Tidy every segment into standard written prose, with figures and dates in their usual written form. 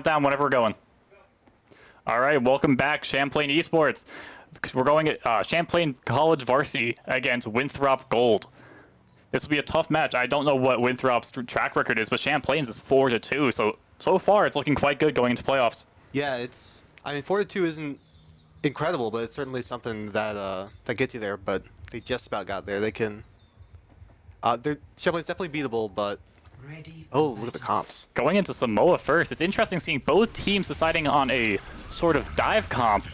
Down whenever we're going. All right, welcome back, Champlain Esports. We're going at Champlain College Varsity against Winthrop Gold. This will be a tough match. I don't know what Winthrop's track record is, but Champlain's is 4-2. So far, it's looking quite good going into playoffs. Yeah, I mean, 4-2 isn't incredible, but it's certainly something that that gets you there. But they just about got there. They can. Champlain's definitely beatable, but. Oh, look at the comps. Going into Samoa first, it's interesting seeing both teams deciding on a sort of dive comp.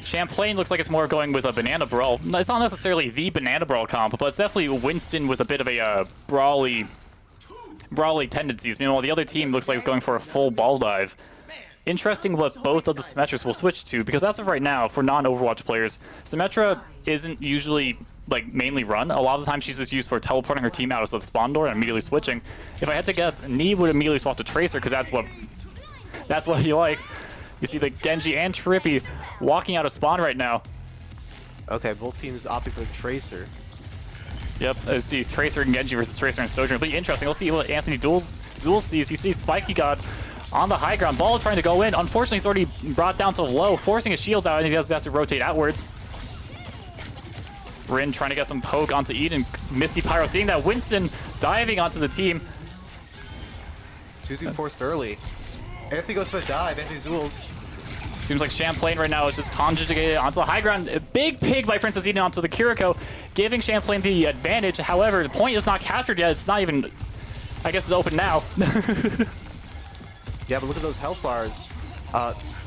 Champlain looks like it's more going with a Banana Brawl. It's not necessarily the Banana Brawl comp, but it's definitely Winston with a bit of a brawly tendencies. Meanwhile, the other team looks like it's going for a full ball dive. Interesting what both of the Symmetras will switch to, because as of right now, for non-Overwatch players, Symmetra isn't usually like mainly run. A lot of the time she's just used for teleporting her team out of the spawn door and immediately switching. If I had to guess, Nee would immediately swap to Tracer because that's what he likes. You see the Genji and Trippy walking out of spawn right now. Okay, both teams opting for the Tracer. Yep, I see Tracer and Genji versus Tracer and Sojourner. It'll be interesting. We'll see what Anthony Zool sees. He sees Spiky God on the high ground. Ball trying to go in. Unfortunately, he's already brought down to low, forcing his shields out, and he has to rotate outwards. Rin trying to get some poke onto Eden. Misty Pyro seeing that Winston diving onto the team. Suzu forced early. Anthony goes for the dive. Anthony Zools. Seems like Champlain right now is just conjugated onto the high ground. A big pig by Princess Eden onto the Kiriko, giving Champlain the advantage. However, the point is not captured yet. It's not even, I guess it's open now. Yeah, but look at those health bars.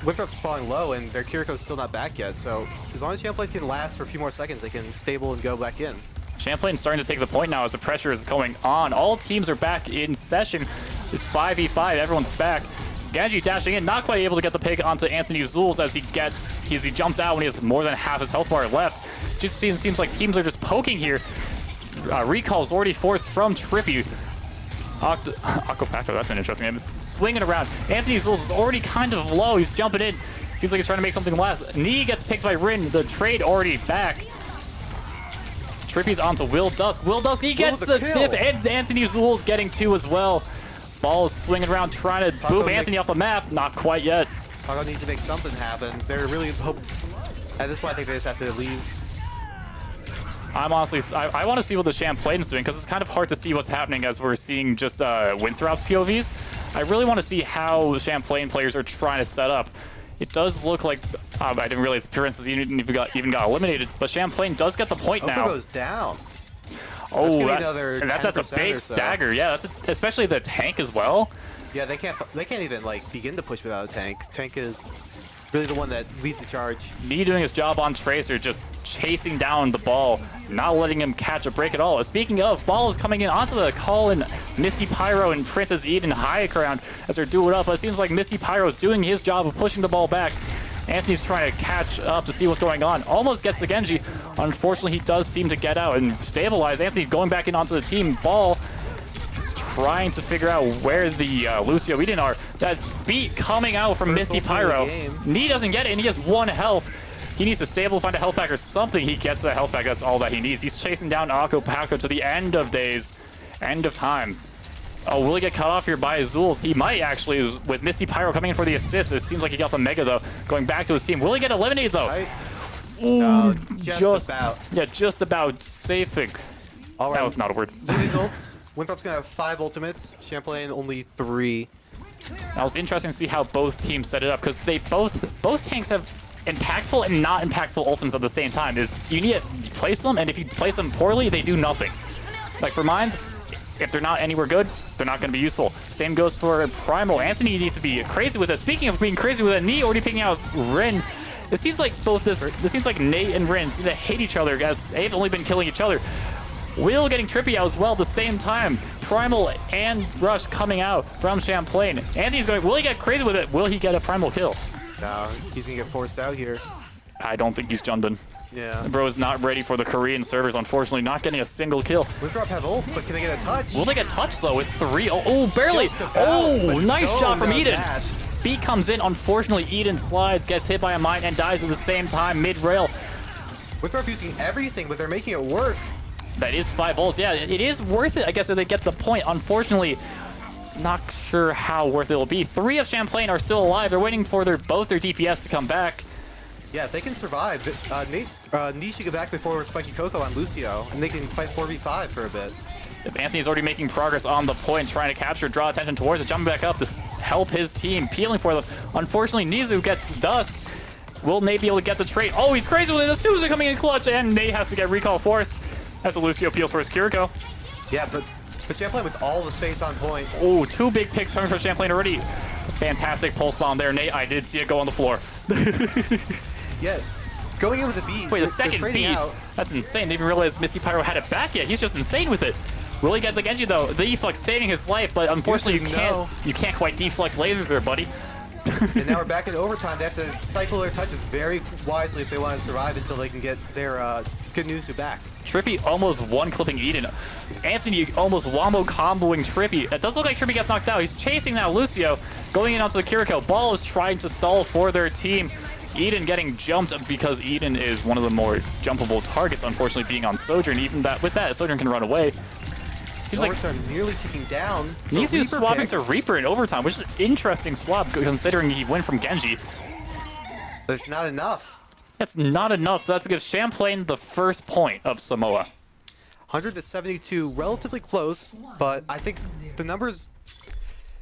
Winthrop's falling low, and their Kiriko's still not back yet. So as long as Champlain can last for a few more seconds, they can stable and go back in. Champlain's starting to take the point now as the pressure is going on. All teams are back in session. It's 5v5. Everyone's back. Genji dashing in, not quite able to get the pig onto Anthony Zools as he jumps out when he has more than half his health bar left. Just seems like teams are just poking here. Recall's already forced from Trippy. Akopako, that's an interesting name. Swinging around. Anthony Zools is already kind of low. He's jumping in. Seems like he's trying to make something last. Nee gets picked by Rin. The trade already back. Trippy's onto Will Dusk. Will Dusk, he gets the dip, and Anthony Zools getting two as well. Ball is swinging around, trying to boom Anthony off the map. Not quite yet. Paco needs to make something happen. They're really at this point, I think they just have to leave. I'm honestly, I want to see what the Champlain's doing, because it's kind of hard to see what's happening as we're seeing just Winthrop's POVs. I really want to see how Champlain players are trying to set up. It does look like, I didn't realize Princess even got eliminated, but Champlain does get the point now. Goes down. Oh, that's a big stagger. Yeah, especially the tank as well. Yeah, they can't even like begin to push without a tank. Tank is really the one that leads the charge. Nee doing his job on Tracer, just chasing down the ball, not letting him catch a break at all. Speaking of, ball is coming in onto the call, and Misty Pyro and Princess Eden high ground as they're doing up. But it seems like Misty Pyro is doing his job of pushing the ball back. Anthony's trying to catch up to see what's going on. Almost gets the Genji. Unfortunately, he does seem to get out and stabilize. Anthony going back in onto the team. Ball is trying to figure out where the Lucio Eden are. That beat coming out from Misty Pyro. Nee doesn't get it, and he has 1 health. He needs to stable, find a health pack or something. He gets the health pack. That's all that he needs. He's chasing down Akopako to the end of days, end of time. Oh, will he get cut off here by Zools? He might actually, with Misty Pyro coming in for the assist. It seems like he got the Mega, though. Going back to his team. Will he get eliminated, though? Ooh, no, just about. Yeah, just about safing. All right. That was not a word. Results. Winthrop's going to have 5 ultimates. Champlain only 3. That was interesting to see how both teams set it up, because they both tanks have impactful and not impactful ultimates at the same time. You need to place them, and if you place them poorly, they do nothing. Like for mines, if they're not anywhere good, they're not going to be useful. Same goes for Primal. Anthony needs to be crazy with it. Speaking of being crazy with it, Nee already picking out Rin. It seems like this seems like Nate and Rin seem to hate each other, as they've only been killing each other. Will getting Trippy out as well at the same time. Primal and Rush coming out from Champlain. Anthony's going, will he get crazy with it? Will he get a Primal kill? No, he's going to get forced out here. I don't think he's Junbin. Yeah. Bro is not ready for the Korean servers, unfortunately, not getting a single kill. Winthrop have ults, but can they get a touch? Will they get touched, though, with 3? Oh, barely. Oh, nice shot from Eden. Beat comes in. Unfortunately, Eden slides, gets hit by a mine, and dies at the same time, mid-rail. Winthrop using everything, but they're making it work. That is 5 ults. Yeah, it is worth it, I guess, if they get the point. Unfortunately, not sure how worth it will be. 3 of Champlain are still alive. They're waiting for both their DPS to come back. Yeah, if they can survive, Niche should get back before Spiky Coco on Lucio, and they can fight 4v5 for a bit. If Anthony's already making progress on the point, trying to capture, draw attention towards it, jumping back up to help his team, peeling for them. Unfortunately, Nizu gets Dusk. Will Nate be able to get the trade? Oh, he's crazy with it. The Suzu coming in clutch, and Nate has to get recall forced as the Lucio peels for his Kiriko. Yeah, but Champlain with all the space on point. Oh, 2 big picks coming from Champlain already. Fantastic pulse bomb there, Nate. I did see it go on the floor. Yeah, going in with a beat. Wait, the second beat? Out. That's insane. They didn't realize Misty Pyro had it back yet. He's just insane with it. Will he get the Genji though? The deflect saving his life, but unfortunately you can't quite deflect lasers there, buddy. And now we're back in overtime. They have to cycle their touches very wisely if they want to survive until they can get their good news back. Trippy almost one-clipping Eden. Anthony almost wombo comboing Trippy. It does look like Trippy gets knocked out. He's chasing now Lucio, going in onto the Kiriko. Ball is trying to stall for their team. Eden getting jumped because Eden is one of the more jumpable targets, unfortunately being on Sojourn. Even that with that, Sojourn can run away. Seems like nearly kicking down. Nizu swapping to Reaper in overtime, which is an interesting swap considering he went from Genji. But it's not enough. That's not enough, so that's to give Champlain the first point of Samoa. 100-72, relatively close, but I think the numbers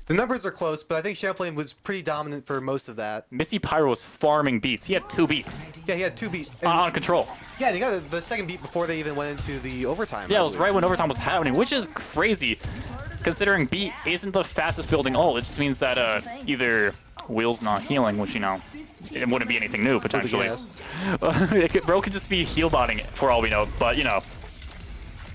are close, but I think Champlain was pretty dominant for most of that. Misty Pyro was farming beats. He had 2 beats. Yeah, he had 2 beats. On control. Yeah, he got the second beat before they even went into the overtime. Yeah, it was right when overtime was happening, which is crazy, considering beat isn't the fastest building ult. It just means that either Will's not healing, which, you know, it wouldn't be anything new, potentially. Bro could just be heal botting for all we know, but, you know,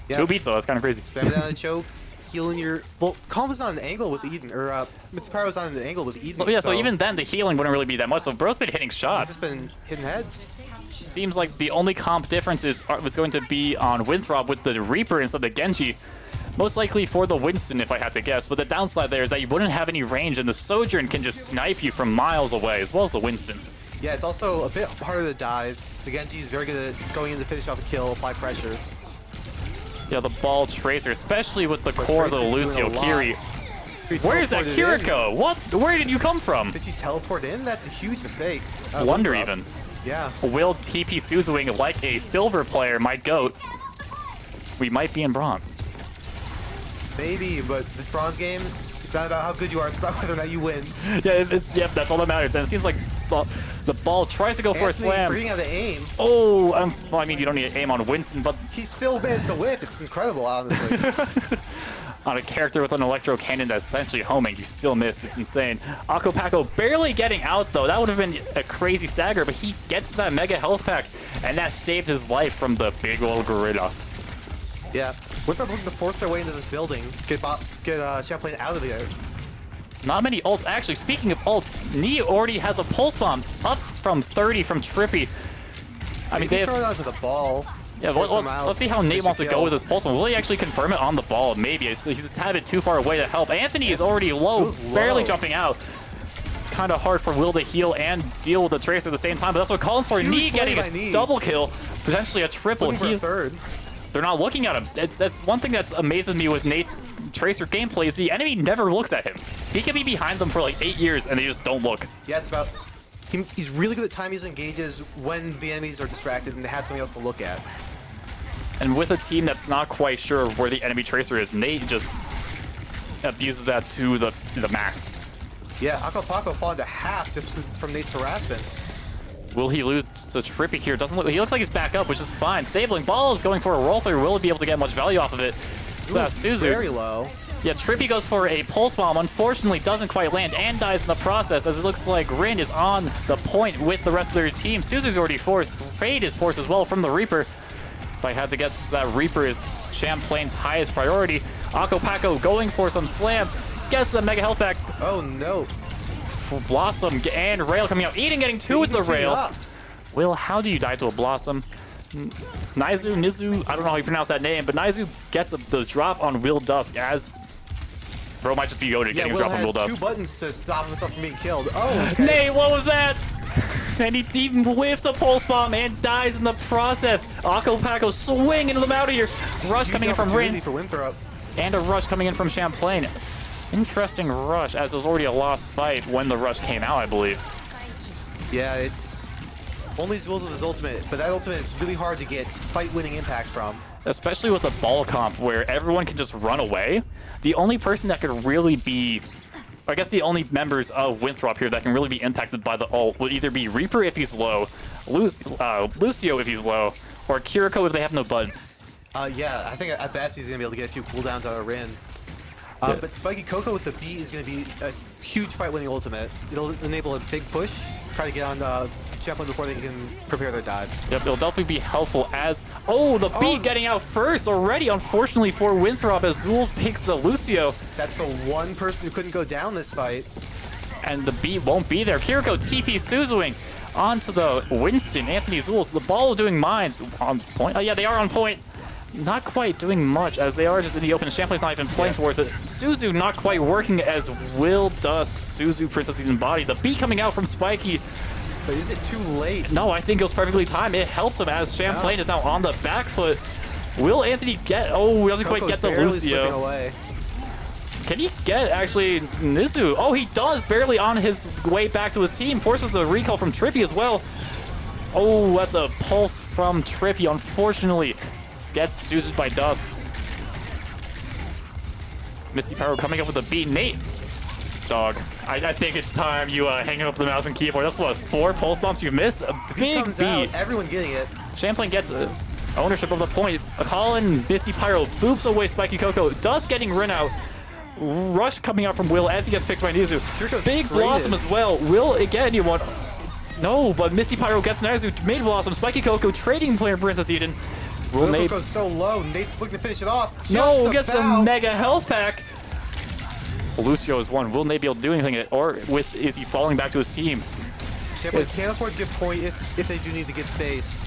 2 beats, though. That's kind of crazy. Spam it down a choke. Healing your... Well, Calm was on an angle with Eden, or Mr. Pyro was on an angle with Eden. So, yeah, so even then, the healing wouldn't really be that much. So Bro's been hitting shots. He's just been hitting heads. Seems like the only comp difference was going to be on Winthrop with the Reaper instead of the Genji. Most likely for the Winston, if I had to guess. But the downside there is that you wouldn't have any range, and the Sojourn can just snipe you from miles away, as well as the Winston. Yeah, it's also a bit harder to dive. The Genji is very good at going in to finish off a kill, apply pressure. Yeah, the ball tracer, especially with the core of the Lucio Kiri. Where's that Kiriko? What? Where did you come from? Did you teleport in? That's a huge mistake. Blunder even. Yeah. Will TP Suzuing like a silver player, my goat. We might be in bronze. Maybe, but this bronze game, it's not about how good you are, it's about whether or not you win. Yeah, yep, that's all that matters. And it seems like the ball tries to go for a slam. Forgetting how to aim. Oh, well, I mean, you don't need to aim on Winston, but... He still managed to whip. It's incredible, honestly. On a character with an electro cannon that's essentially homing, you still missed. It's insane. Akko Paco barely getting out, though. That would have been a crazy stagger, but he gets that mega health pack, and that saved his life from the big old gorilla. Yeah. Winthrop looking to force their way into this building, get Champlain out of there. Not many ults. Actually, speaking of ults, Knee already has a pulse bomb up from 30 from Trippy. I mean, they throw it onto the ball. Yeah, let's see how Nate wants to go with his pulse bomb. Will he actually confirm it on the ball? Maybe. He's a tad bit too far away to help. Anthony is already low, barely jumping out. Kind of hard for Will to heal and deal with the Tracer at the same time, but that's what calls for. Knee getting a double kill, potentially a triple. He's third. They're not looking at him. That's one thing that's amazes me with Nate's Tracer gameplay is the enemy never looks at him. He could be behind them for like 8 years and they just don't look. Yeah, it's about... He's really good at timing his engages when the enemies are distracted and they have something else to look at. And with a team that's not quite sure where the enemy Tracer is, Nate just abuses that to the max. Yeah, Akko Paco falling to half just from Nate's harassment. Will he lose to Trippy here? Doesn't look. He looks like he's back up, which is fine. Stabling ball is going for a roll through. Will he be able to get much value off of it? So that's Suzu. Very low. Yeah, Trippy goes for a pulse bomb. Unfortunately, doesn't quite land and dies in the process, as it looks like Rin is on the point with the rest of their team. Suzu's already forced. Fade is forced as well from the Reaper. If I had to guess, that Reaper is Champlain's highest priority. Akko Paco going for some slam. Gets the mega health back. Oh no. Blossom and Rail coming out. Eden getting 2 with the Rail. Will, how do you die to a Blossom? Nizu, I don't know how you pronounce that name, but Nizu gets the drop on Will Dusk as... Bro might just be goated getting a drop on Will Dusk. 2 buttons to stop himself from being killed. Oh, okay. Nate, what was that? And he even whiffs a pulse bomb and dies in the process. Akko Paco swinging them out of here. Rush coming in from Rin. For Winthrop. And a rush coming in from Champlain. Interesting rush, as it was already a lost fight when the rush came out, I believe. Yeah, it's only Zulz with his ultimate, but that ultimate is really hard to get fight-winning impact from. Especially with a ball comp where everyone can just run away. The only person that could really be, I guess the only members of Winthrop here that can really be impacted by the ult would either be Reaper if he's low, Lucio if he's low, or Kiriko if they have no buttons. Yeah, I think at best he's going to be able to get a few cooldowns out of Rin. But Spiky Coco with the B is going to be a huge fight-winning ultimate. It'll enable a big push, try to get on Champlain before they can prepare their dives. Yep, it'll definitely be helpful as... Oh, the B getting out first already, unfortunately for Winthrop, as Zulz picks the Lucio. That's the one person who couldn't go down this fight. And the B won't be there. Kiriko TP Suzuing onto the Winston, Anthony Zulz. The ball doing mines on point. Oh, yeah, they are on point. Not quite doing much, as they are just in the open. Champlain's not even playing towards it. Suzu not quite working as Will Dusk, Suzu, Princess Eden body. The B coming out from Spiky. But is it too late? No, I think it was perfectly timed. It helped him as Champlain is now on the back foot. Will Anthony get... Oh, he doesn't quite get the Lucio. Away. Can he get, actually, Nizu? Oh, he does, barely on his way back to his team. Forces the recall from Trippy as well. Oh, that's a pulse from Trippy, unfortunately. Gets Suzu by Dusk. Misty Pyro coming up with a beat. Nate. Dog. I think it's time you hang up the mouse and keyboard. That's what, 4 pulse bombs you've missed? A big beat. Everyone getting it. Champlain gets ownership of the point. Colin, Misty Pyro boops away Spiky Coco. Dusk getting Rin out. Rush coming out from Will as he gets picked by Nizu. Big Blossom as well. Will it get anyone? No, but Misty Pyro gets Nizu. Made Blossom. Spiky Coco trading player Princess Eden. Will Nate goes so low. Nate's looking to finish it off. No, gets a mega health pack. Lucio is one. Will Nate be able to do anything? Or is he falling back to his team? Champlain can't afford to give point if they do need to get space.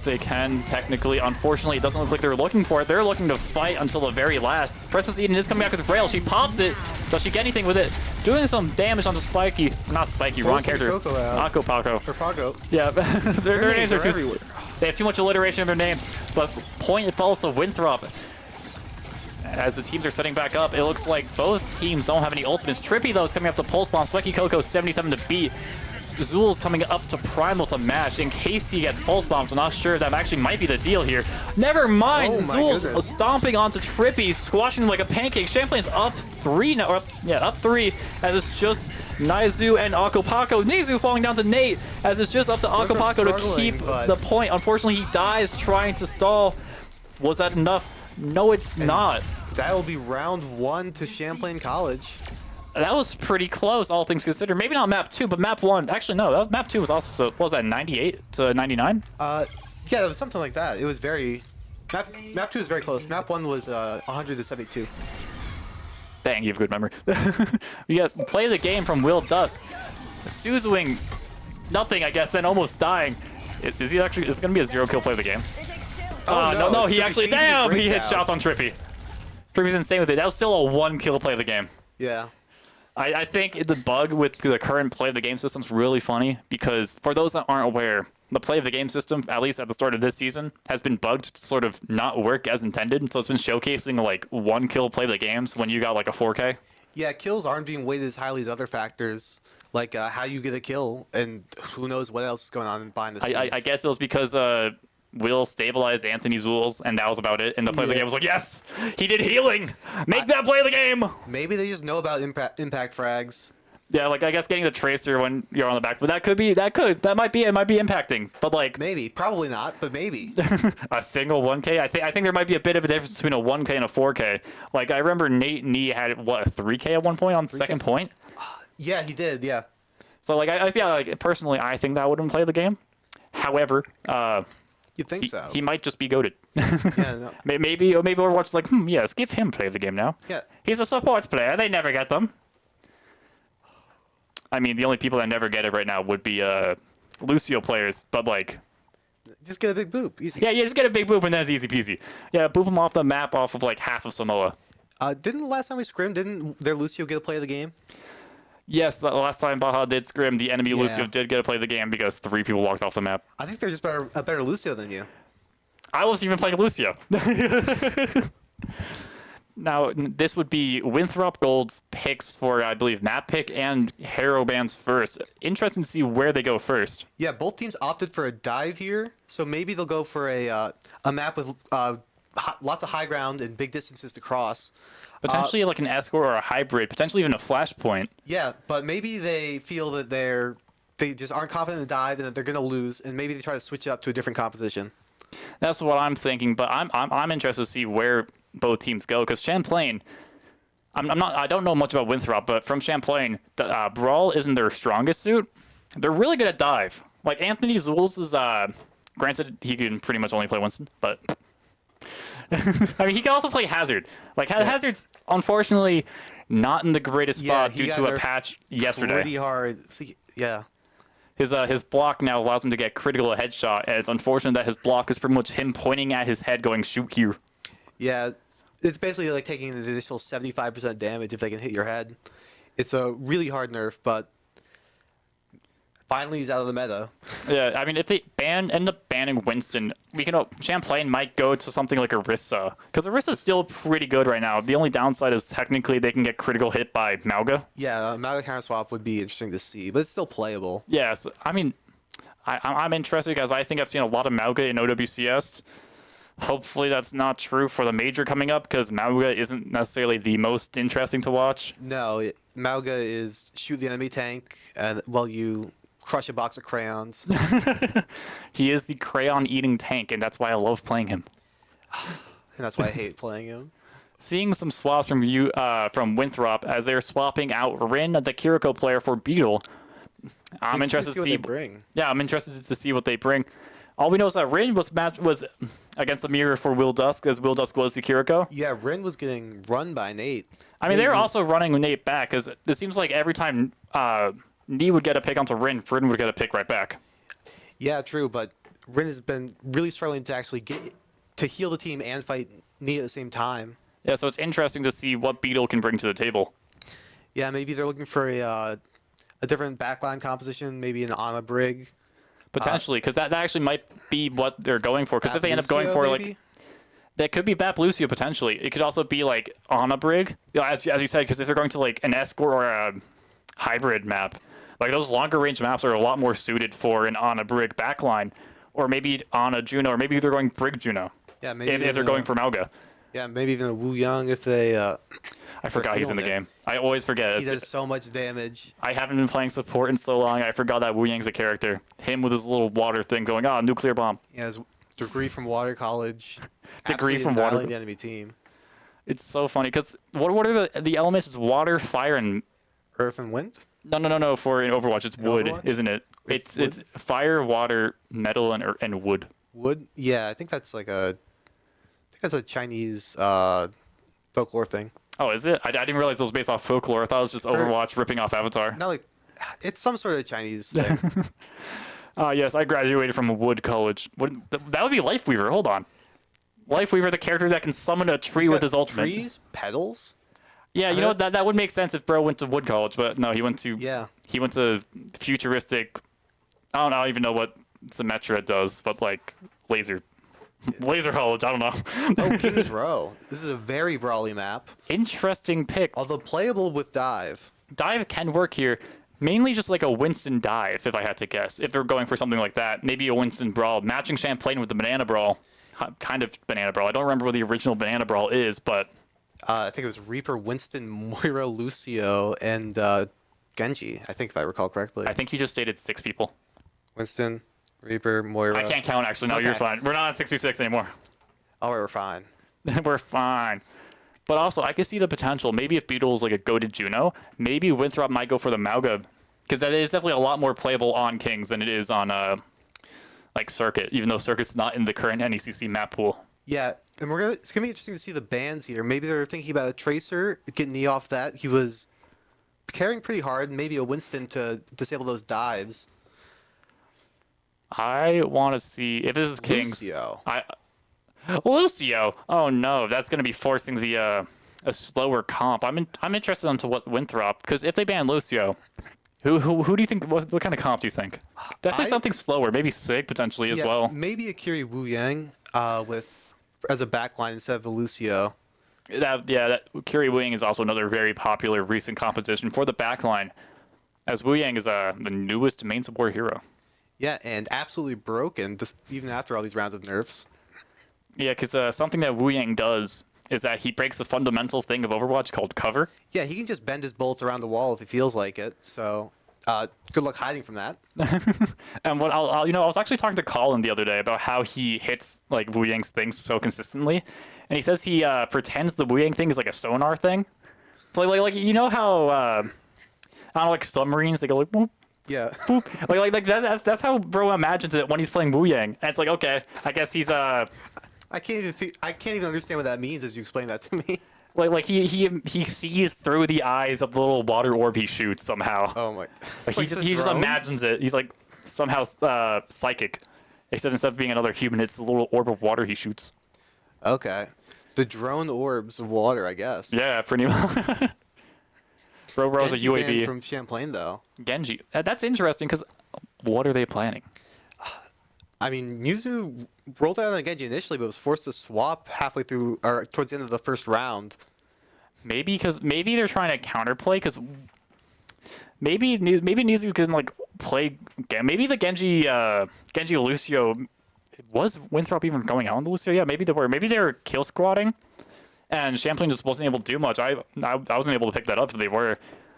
They can, technically. Unfortunately, it doesn't look like they're looking for it. They're looking to fight until the very last. Princess Eden is coming back with Rail. She pops it. Does she get anything with it? Doing some damage onto Spiky. Not Spiky, wrong character. Akko Paco. Or Paco. Yeah, their names are too... Everywhere. They have too much alliteration in their names. But point it falls to Winthrop. As the teams are setting back up, it looks like both teams don't have any ultimates. Trippy, though, is coming up to Pulse Bomb. Spiky Coco, 77 to beat. Zul's coming up to Primal to match in case he gets Pulse Bombs. I'm not sure that actually might be the deal here. Never mind. Zul's stomping onto Trippy, squashing him like a pancake. Champlain's up 3 now. Up 3 as it's just Nizu and Akopako. Nizu falling down to Nate as it's just up to Akopako to keep the point. Unfortunately, he dies trying to stall. Was that enough? No, it's not. That will be round 1 to Champlain College. That was pretty close, all things considered. Maybe not map 2, but map 1. Actually, no, map 2 was also, so what was that, 98 to 99? Yeah, it was something like that. It was very... Map 2 is very close. Map 1 was 100 to 72. Dang, you have good memory. We got play the game from Will Dusk. Suzuing nothing, I guess, then almost dying. Is he actually... It's going to be a 0-kill play of the game. Oh, no, he actually... Damn, he hit shots on Trippy. Trippy's insane with it. That was still a 1-kill play of the game. Yeah. I think the bug with the current play of the game system is really funny because for those that aren't aware, the play of the game system, at least at the start of this season, has been bugged to sort of not work as intended. So it's been showcasing like 1-kill play of the games when you got like a 4K. Yeah, kills aren't being weighted as highly as other factors, like how you get a kill and who knows what else is going on behind the scenes. I guess it was because Will stabilized Anthony Zulz, and that was about it. And the play of the game was like, yes, he did healing. Make that play of the game. Maybe they just know about impact frags. Yeah, like I guess getting the tracer when you're on the back, but that might be impacting. But like maybe, probably not, but maybe a single 1K. I think there might be a bit of a difference between a 1K and a 4K. Like I remember Nate Nee had what, a 3K at one point on 3K? Second point. Yeah, he did. Yeah. So like I feel like personally, I think that wouldn't play the game. However, you'd think so. He might just be goated. Yeah, no. maybe Overwatch is like, yes, give him play of the game now. Yeah. He's a support player. They never get them. I mean, the only people that never get it right now would be Lucio players, but like... Just get a big boop. Easy. Yeah, just get a big boop and then it's easy peasy. Yeah, boop him off the map off of like half of Samoa. Didn't the last time we scrimmed, didn't their Lucio get a play of the game? Yes, the last time Baja did scrim, the enemy Lucio did get to play the game because 3 people walked off the map. I think they're just a better Lucio than you. I wasn't even playing Lucio. Now, this would be Winthrop Gold's picks for, I believe, map pick and Hero Bands first. Interesting to see where they go first. Yeah, both teams opted for a dive here, so maybe they'll go for a map with lots of high ground and big distances to cross. Potentially like an escort or a hybrid, potentially even a flashpoint. Yeah, but maybe they feel that they just aren't confident in the dive and that they're going to lose, and maybe they try to switch it up to a different composition. That's what I'm thinking, but I'm interested to see where both teams go, because Champlain, I don't know much about Winthrop, but from Champlain, Brawl isn't their strongest suit. They're really good at dive. Like Anthony Zules is, granted he can pretty much only play Winston, but I mean he can also play Hazard. Like Hazard's unfortunately not in the greatest spot due to a patch yesterday. Pretty hard. Yeah. His block now allows him to get critical headshot, and it's unfortunate that his block is pretty much him pointing at his head going, shoot here. Yeah, it's basically like taking an additional 75% damage if they can hit your head. It's a really hard nerf, but finally he's out of the meta. Yeah, I mean, if they end up banning Winston, Champlain might go to something like Orisa, because Orisa's still pretty good right now. The only downside is technically they can get critical hit by Mauga. Yeah, Mauga counter swap would be interesting to see, but it's still playable. Yeah, so, I mean, I'm interested because I think I've seen a lot of Mauga in OWCS. Hopefully that's not true for the major coming up, because Mauga isn't necessarily the most interesting to watch. No, Mauga is shoot the enemy tank and while you crush a box of crayons. He is the crayon-eating tank, and that's why I love playing him. And that's why I hate playing him. Seeing some swaps from Winthrop as they're swapping out Rin, the Kiriko player, for Beetle. I'm interested to see what they bring. Yeah, I'm interested to see what they bring. All we know is that Rin was against the mirror for Will Dusk, as Will Dusk was the Kiriko. Yeah, Rin was getting run by Nate. I mean, they're also running Nate back, because it seems like every time Knee would get a pick onto Rin would get a pick right back. Yeah, true, but Rin has been really struggling to actually heal the team and fight Knee at the same time. Yeah, so it's interesting to see what Beetle can bring to the table. Yeah, maybe they're looking for a different backline composition, maybe an Ana Brig. Potentially, because that actually might be what they're going for. Because if they end up going for maybe? that could be Bap Lucio potentially. It could also be like Ana Brig, as you said. Because if they're going to like an escort or a hybrid map, like those longer range maps are a lot more suited for an Ana Brig backline, or maybe Ana Juno, or maybe they're going Brig Juno. Yeah, maybe if they're going for Mauga. Yeah, maybe even a Wu Yang if they. I forgot he's in the game. I always forget. He does so much damage. I haven't been playing support in so long. I forgot that Wu Yang's a character. Him with his little water thing going, nuclear bomb. Yeah, his degree from Water College. Degree from Water. The enemy team. It's so funny because what are the elements? It's water, fire, and Earth and wind. No. For in Overwatch, it's wood, Overwatch? Isn't it? It's fire, water, metal, and wood. Wood? Yeah, I think that's a Chinese folklore thing. Oh, is it? I didn't realize it was based off folklore. I thought it was just Overwatch ripping off Avatar. No, it's some sort of Chinese thing. Yes, I graduated from Wood College. That would be Lifeweaver. Hold on. Lifeweaver, the character that can summon a tree with his ultimate. Trees? Petals? Yeah, you know that would make sense if Bro went to Wood College, but no, he went to futuristic. I don't even know what Symmetra does, but like laser college. I don't know. Oh, King's Row. This is a very brawly map. Interesting pick. Although playable with dive. Dive can work here. Mainly just like a Winston dive, if I had to guess. If they're going for something like that, maybe a Winston brawl, matching Champlain with the banana brawl, kind of banana brawl. I don't remember what the original banana brawl is, but I think it was Reaper, Winston, Moira, Lucio, and Genji. I think if I recall correctly. I think you just stated 6 people. Winston, Reaper, Moira. I can't count actually. No, Okay. You're fine. We're not on 66 anymore. All right, we're fine. We're fine. But also, I could see the potential. Maybe if Beetle is like a goated Juno, maybe Winthrop might go for the Mauga, because that is definitely a lot more playable on Kings than it is on like Circuit, even though Circuit's not in the current NECC map pool. Yeah, and it's gonna be interesting to see the bans here. Maybe they're thinking about a Tracer, get knee off that. He was carrying pretty hard, and maybe a Winston to disable those dives. I want to see if this is Kings. Lucio. Oh no, that's going to be forcing the a slower comp. I'm interested into what Winthrop, because if they ban Lucio, who do you think? What kind of comp do you think? Definitely something slower. Maybe Sig potentially as well. Maybe a Kiri Wu Yang as a backline instead of the Lucio. That Curie Wu Yang is also another very popular recent composition for the backline, as Wu Yang is the newest main support hero. Yeah, and absolutely broken even after all these rounds of nerfs. Yeah, because something that Wu Yang does is that he breaks the fundamental thing of Overwatch called cover. Yeah, he can just bend his bullets around the wall if he feels like it. So, good luck hiding from that. And what I was actually talking to Colin the other day about how he hits like Wu Yang's things so consistently, and he says he pretends the Wu Yang thing is like a sonar thing. So like you know how I don't know, like submarines, they go like boop, Yeah. boop. like that's how bro imagines it when he's playing Wu Yang. And it's like, okay, I guess he's I can't even understand what that means as you explain that to me. like he sees through the eyes of the little water orb he shoots somehow. Oh my. Like Like he just drone? imagines it. He's like somehow psychic. Except instead of being another human, it's the little orb of water he shoots. Okay. The drone orbs of water, I guess. Yeah, pretty much. Bro's a Genji banned UAV. from Champlain, though. Genji. That's interesting because what are they planning? I mean, Yuzu rolled out on Genji initially, but was forced to swap halfway through or towards the end of the first round. Maybe they're trying to counterplay because maybe Nizu can like play. Maybe the Genji Lucio was Winthrop even going out on the Lucio? Yeah, maybe they were. Maybe they were kill squatting, and Champlain just wasn't able to do much. I wasn't able to pick that up if they were.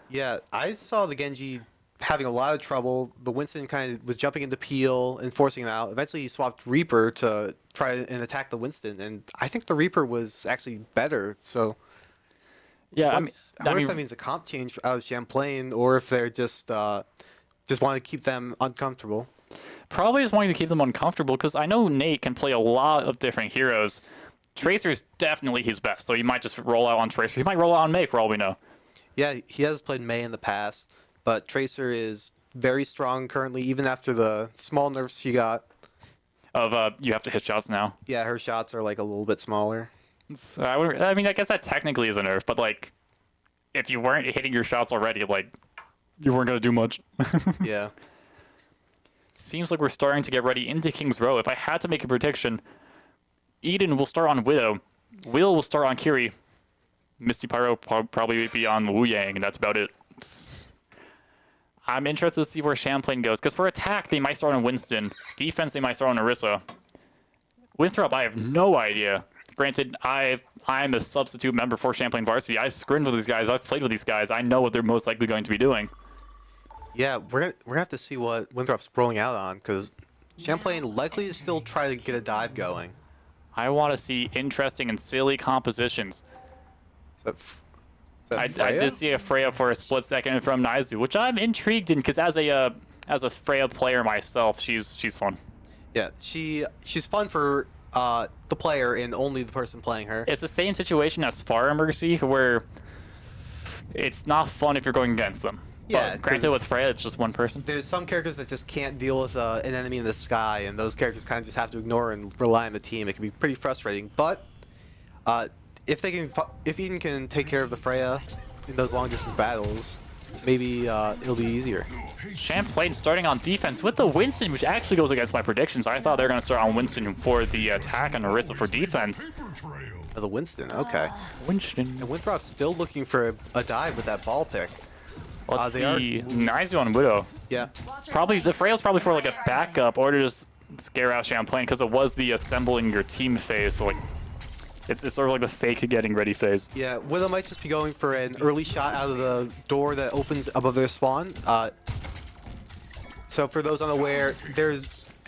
Yeah, I saw the Genji having a lot of trouble. The Winston kind of was jumping into Peel and forcing him out. Eventually, he swapped Reaper to try and attack the Winston, and I think the Reaper was actually better. So, Yeah, I wonder if that means a comp change out of Champlain, or if they're just want to keep them uncomfortable. probably just wanting to keep them uncomfortable because I know Nate can play a lot of different heroes. Tracer's definitely his best, so he might just roll out on Tracer. He might roll out on Mei for all we know. Yeah, he has played Mei in the past, but Tracer is very strong currently, even after the small nerfs she got. You have to hit shots now. Yeah, her shots are like a little bit smaller. So I mean, I guess that technically is a nerf, but like, if you weren't hitting your shots already, like, you weren't gonna do much. Yeah. Seems like we're starting to get ready into King's Row. If I had to make a prediction, Eden will start on Widow, Will start on Kiri, Misty Pyro probably be on Wu Yang, and that's about it. I'm interested to see where Champlain goes, because for attack, they might start on Winston. Defense, they might start on Orisa. Winthrop, I have no idea. Granted, I'm a substitute member for Champlain Varsity. I've scrimmed with these guys. I've played with these guys. I know what they're most likely going to be doing. Yeah, we're gonna have to see what Winthrop's rolling out on, because Champlain likely to still try to get a dive going. I want to see interesting and silly compositions. Is I that Freya? did see a Freya for a split second from Naizu, which I'm intrigued in because as a Freya player myself, she's fun. Yeah, she's fun for the player and only the person playing her. It's the same situation as Pharah Mercy, where it's not fun if you're going against them. Yeah, But granted, 'cause with Freya, it's just one person. There's some characters that just can't deal with an enemy in the sky, and those characters kind of just have to ignore and rely on the team. It can be pretty frustrating, but if Eden can take care of the Freya in those long distance battles, maybe it'll be easier. Champlain starting on defense with the Winston, which actually goes against my predictions. I thought they were going to start on Winston for the attack and Orisa for defense. Oh, the Winston, okay. Winston. And Winthrop's still looking for a dive with that ball pick. Let's they are- see. Naizu on Widow. Yeah. Probably the Freya's probably for like a backup or to just scare out Champlain because it was the assembling your team phase. So like, it's sort of like the fake getting ready phase. Yeah, Widow might just be going for an early shot out of the door that opens above their spawn. So for those unaware,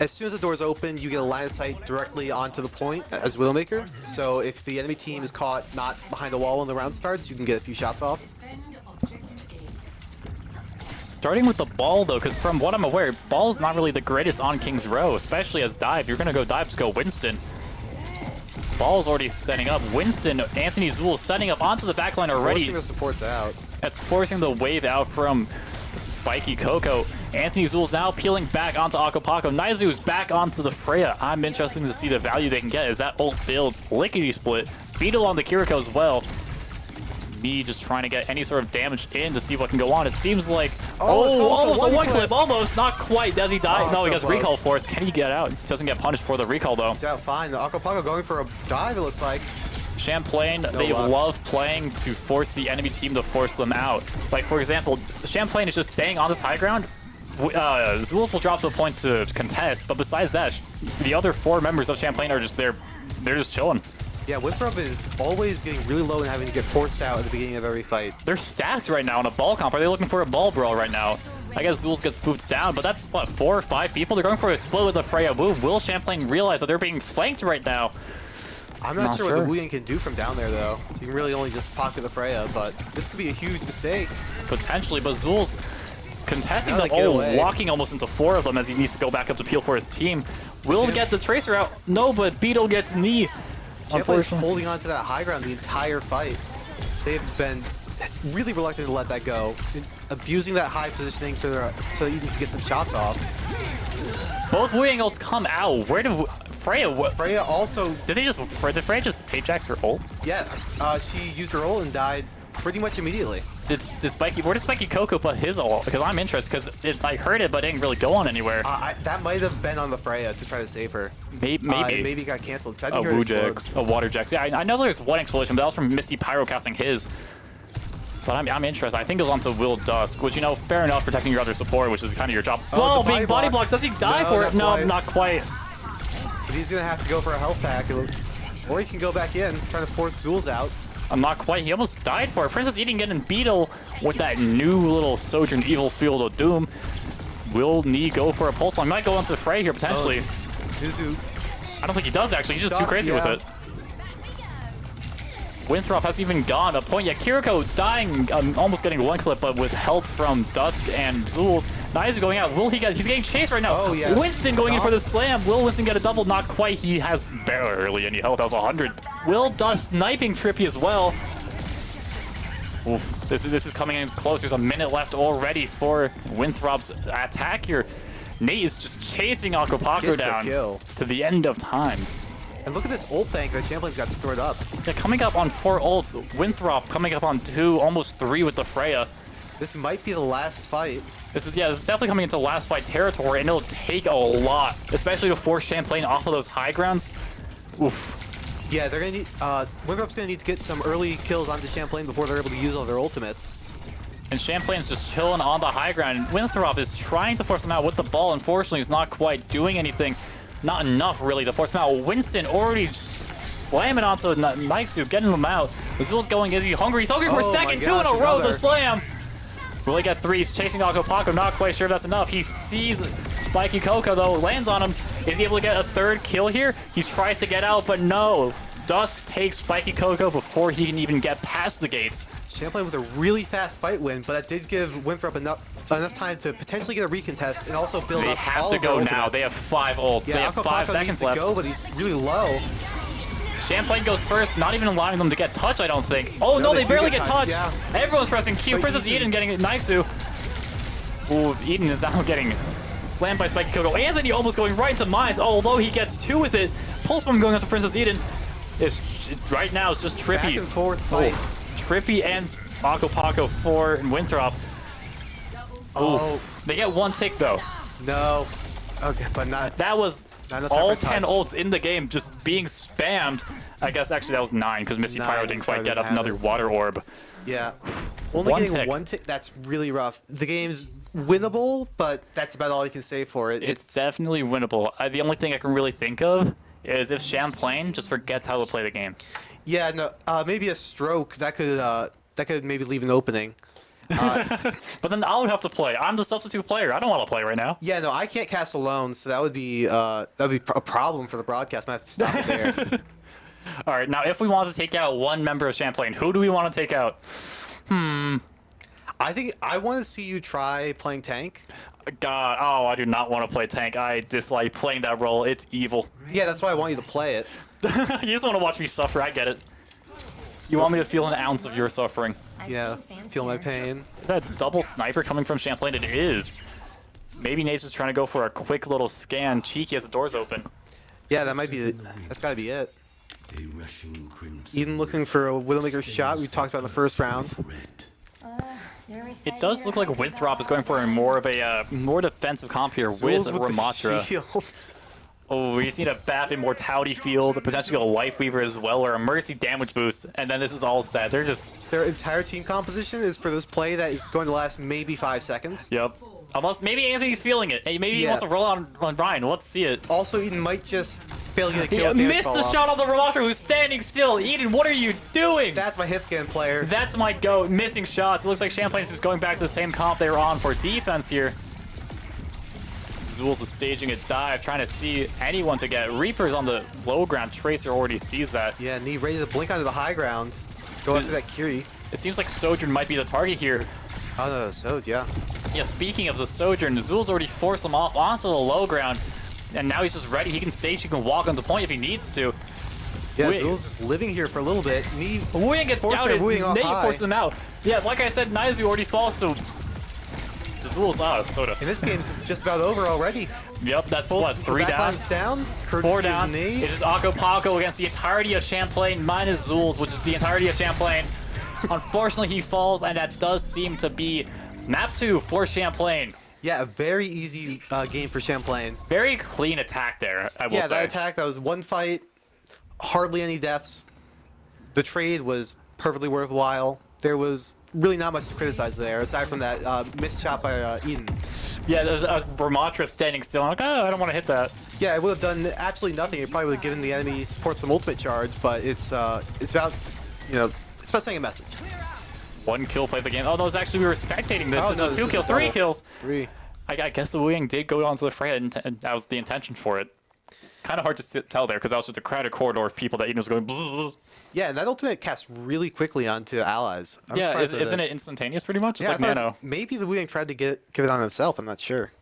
as soon as the doors open, you get a line of sight directly onto the point as Widowmaker. So if the enemy team is caught not behind a wall when the round starts, you can get a few shots off. Starting with the ball though, because from what I'm aware, ball's not really the greatest on King's Row, especially as dive. You're gonna go dive, just go Winston. Ball's already setting up. Winston, Anthony Zool setting up onto the backline already. Forcing the supports out. That's forcing the wave out from Spiky Coco. Anthony Zool's now peeling back onto Akapako. Naizu's back onto the Freya. I'm interested to see the value they can get as that ult builds. Lickety split. Beetle on the Kiriko as well. Me just trying to get any sort of damage in to see what can go on. It seems like It's almost a one clip. clip, almost not quite. Does he die? Oh, No, he so gets close. recall force. Can he get out? Doesn't get punished for the recall though. He's out fine. The Akapaka going for a dive, it looks like. Champlain, they love playing to force the enemy team to force them out. Like, for example, Champlain is just staying on this high ground. Zulz will drop to a point to contest, but besides that, the other 4 members of Champlain are just there. They're just chilling. Yeah, Winthrop is always getting really low and having to get forced out at the beginning of every fight. They're stacked right now in a ball comp. Are they looking for a ball brawl right now? I guess Zulz gets booped down, but that's, what, 4 or 5 people? They're going for a split with the Freya move. Will Champlain realize that they're being flanked right now? I'm not sure what the Wu Yang can do from down there, though. So you can really only just pocket the Freya, but this could be a huge mistake. Potentially, but Zulz contesting them, walking almost into 4 of them as he needs to go back up to peel for his team. Will get the Tracer out? No, but Beetle gets knee. Champlay's holding on to that high ground the entire fight. They've been really reluctant to let that go, abusing that high positioning so that you can get some shots off. Both Wu Yang ults come out. Where did Freya? Freya also... Did Freya just Ajax her ult? Yeah, she used her ult and died pretty much immediately. Where did Spiky Coco put his ult? Because I'm interested, because I heard it, but it didn't really go on anywhere. That might have been on the Freya to try to save her. Maybe. Maybe it got canceled. A Wu Jax, a Water Jax. Yeah, I know there's one explosion, but that was from Misty Pyro casting his. But I'm interested. I think it was onto Will Dusk, which, you know, fair enough, protecting your other support, which is kind of your job. Oh, being body blocked. Does he die for it? No, not quite. But he's going to have to go for a health pack. Or he can go back in, trying to force Zulz out. I'm not quite. He almost died for it. Princess Eden getting Beetle with that new little Sojourn Evil Field of Doom. Will Nee go for a pulse line? Might go onto Frey here, potentially. I don't think he does, actually. He's just too crazy with it. Winthrop hasn't even gone a point yet. Kiriko dying, almost getting one clip, but with help from Dusk and Zulz. Naizu going out. He's getting chased right now. Oh, yeah. Winston going in for the slam. Will Winston get a double? Not quite. He has barely any health. That was 100. Will Dusk sniping Trippy as well. Oof. This is coming in close. There's a minute left already for Winthrop's attack here. Nate is just chasing Akopako down to the end of time. And look at this ult bank that Champlain's got stored up. Yeah, coming up on 4 ults. Winthrop coming up on 2, almost 3 with the Freya. This might be the last fight. This is definitely coming into last fight territory, and it'll take a lot, especially to force Champlain off of those high grounds. Oof. Yeah, they're gonna need. Winthrop's gonna need to get some early kills onto Champlain before they're able to use all their ultimates. And Champlain's just chilling on the high ground. And Winthrop is trying to force him out with the ball. Unfortunately, he's not quite doing anything. Not enough, really, to force him out. Winston already slamming onto Naixu, getting him out. Azul's going, is he hungry? He's hungry for a second, 2 in a row, the slam. Will he get 3? He's chasing Akopako, not quite sure if that's enough. He sees Spiky Coco, though, lands on him. Is he able to get a 3rd kill here? He tries to get out, but no. Dusk takes Spiky Coco before he can even get past the gates. Champlain with a really fast fight win, but that did give Winthrop enough time to potentially get a recontest and also build up all of their ultimates. They have to go now. They have 5 ults. Yeah, they have 5 seconds left. Go, but he's really low. Champlain goes first, not even allowing them to get touch, I don't think. Oh, no, they barely get touch. Yeah. Everyone's pressing Q. But Princess Eden getting Naixu. Ooh, Eden is now getting slammed by Spiky Coco. Anthony almost going right into mines, although he gets 2 with it. Pulse bomb going up to Princess Eden. Right now, it's just Trippy. Back and forth fight. Trippy and Akopako for Winthrop. Oh. They get 1 tick, though. No. Okay, but not... That was all 10 ults in the game just being spammed. I guess actually that was 9 because Misty Pyro didn't quite get up another water orb. Yeah. Only getting 1 tick, that's really rough. The game's winnable, but that's about all you can say for it. It's definitely winnable. The only thing I can really think of is if Champlain just forgets how to play the game. Yeah, no, maybe a stroke that could maybe leave an opening. But then I would have to play. I'm the substitute player. I don't want to play right now. Yeah, no, I can't cast alone, so that would be a problem for the broadcast. I have to stop it there. All right, now if we want to take out one member of Champlain, who do we want to take out? I think I want to see you try playing tank. God, oh, I do not want to play tank. I dislike playing that role. It's evil. Yeah, that's why I want you to play it. You just want to watch me suffer. I get it. You want me to feel an ounce of your suffering. Yeah, feel my pain. Is that double sniper coming from Champlain? It is. Maybe Nate's just trying to go for a quick little scan. Cheeky as the door's open. Yeah, that might be. That's got to be it. Eden looking for a Widowmaker shot. We talked about in the first round. It does look like Winthrop is going for more of a more defensive comp here with Ramattra. Oh, we just need a BAP Immortality Field, potentially a Life Weaver as well, or a Mercy damage boost, and then this is all set. They're just... Their entire team composition is for this play that is going to last maybe 5 seconds. Yep. Unless maybe Anthony's feeling it. Hey, maybe he wants to roll on Brian. Let's see it. Also, Eden might just fail to get a kill. He missed the shot on the Ramasher who's standing still. Eden, what are you doing? That's my hit scan player. That's my goat. Missing shots. It looks like Champlain is just going back to the same comp they were on for defense here. Zulz is staging a dive, trying to see anyone to get. Reaper's on the low ground. Tracer already sees that. Yeah, Knee ready to blink onto the high ground. Go after that Curie. It seems like Sojourn might be the target here. Oh, no, so, yeah. Yeah, speaking of the Sojourn, Zulz already forced him off onto the low ground. And now he's just ready. He can stage, he can walk on the point if he needs to. Yeah, Zulz just living here for a little bit. Knee Wuying gets scouted. Nate forces him out. Yeah, like I said, Naizu already falls to Zulz. Ah, Soda. And this game's just about over already. Yep, that's what, 3 down? Down. 4 down. It's just Akko Pako against the entirety of Champlain minus Zulz, which is the entirety of Champlain. Unfortunately, he falls, and that does seem to be map 2 for Champlain. Yeah, a very easy game for Champlain. Very clean attack there, I will say. Yeah, that attack, that was one fight, hardly any deaths. The trade was perfectly worthwhile. There was really not much to criticize there, aside from that missed shot by Eden. Yeah, there's a Vermatra standing still. I'm like, oh, I don't want to hit that. Yeah, it would have done absolutely nothing. It probably would have given the enemy support some ultimate charge, but it's about, you know, it's about saying a message. 1 kill play the game. Oh, no, it's actually, we were spectating this. Oh, This no, is a this 2 kill, is 3 double. kills. 3. I guess the Wuying did go onto the fray, and that was the intention for it. Kind of hard to tell there, because that was just a crowded corridor of people that Eden was going bzzz. Yeah, and that ultimate casts really quickly onto allies. Yeah, isn't it instantaneous pretty much? It's Yeah, like Nano. maybe the Wuying tried to give it on himself. I'm not sure.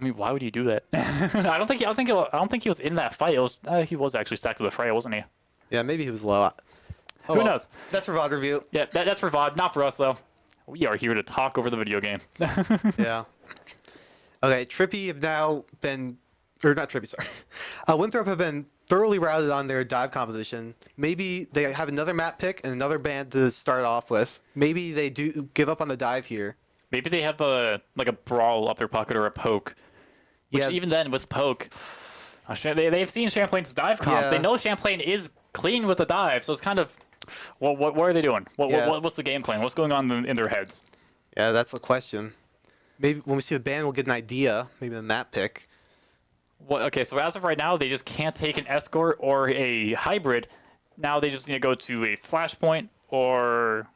I mean, why would he do that? I don't think he was in that fight. It was he was actually stacked to the fray, wasn't he? Yeah, maybe he was low. Oh, Who knows? That's for VOD review. Yeah, that's for VOD, not for us though. We are here to talk over the video game. Yeah. Okay, Trippy have now been, or not Trippy, sorry. Winthrop have been thoroughly routed on their dive composition. Maybe they have another map pick and another band to start off with. Maybe they do give up on the dive here. Maybe they have a brawl up their pocket or a poke. Which even then with poke, they've seen Champlain's dive comps. Yeah. They know Champlain is clean with the dive, so it's kind of, what are they doing? What's the game plan? What's going on in their heads? Yeah, that's the question. Maybe when we see the band, we'll get an idea. Maybe the map pick. Well, okay, so as of right now, they just can't take an escort or a hybrid. Now they just need to go to a flashpoint or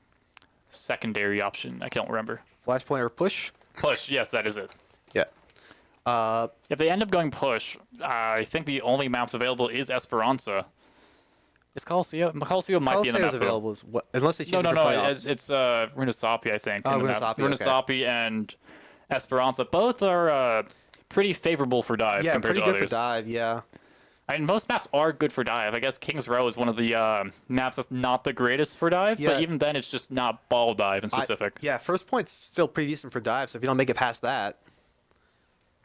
secondary option. I can't remember. Flashpoint or push? Push, yes, that is it. Yeah. If they end up going push, I think the only maps available is Esperanza. Is Coliseum? Coliseum might be in the map. Available as what? Unless they change it for no. playoffs. It's Runasapi, I think. Oh, Runasapi, Runasapi and Esperanza. Both are pretty favorable for dive compared to others. Pretty good for dive, yeah. I mean, most maps are good for dive. I guess King's Row is one of the maps that's not the greatest for dive, but even then, it's just not ball dive in specific. Yeah, first point's still pretty decent for dive, so if you don't make it past that.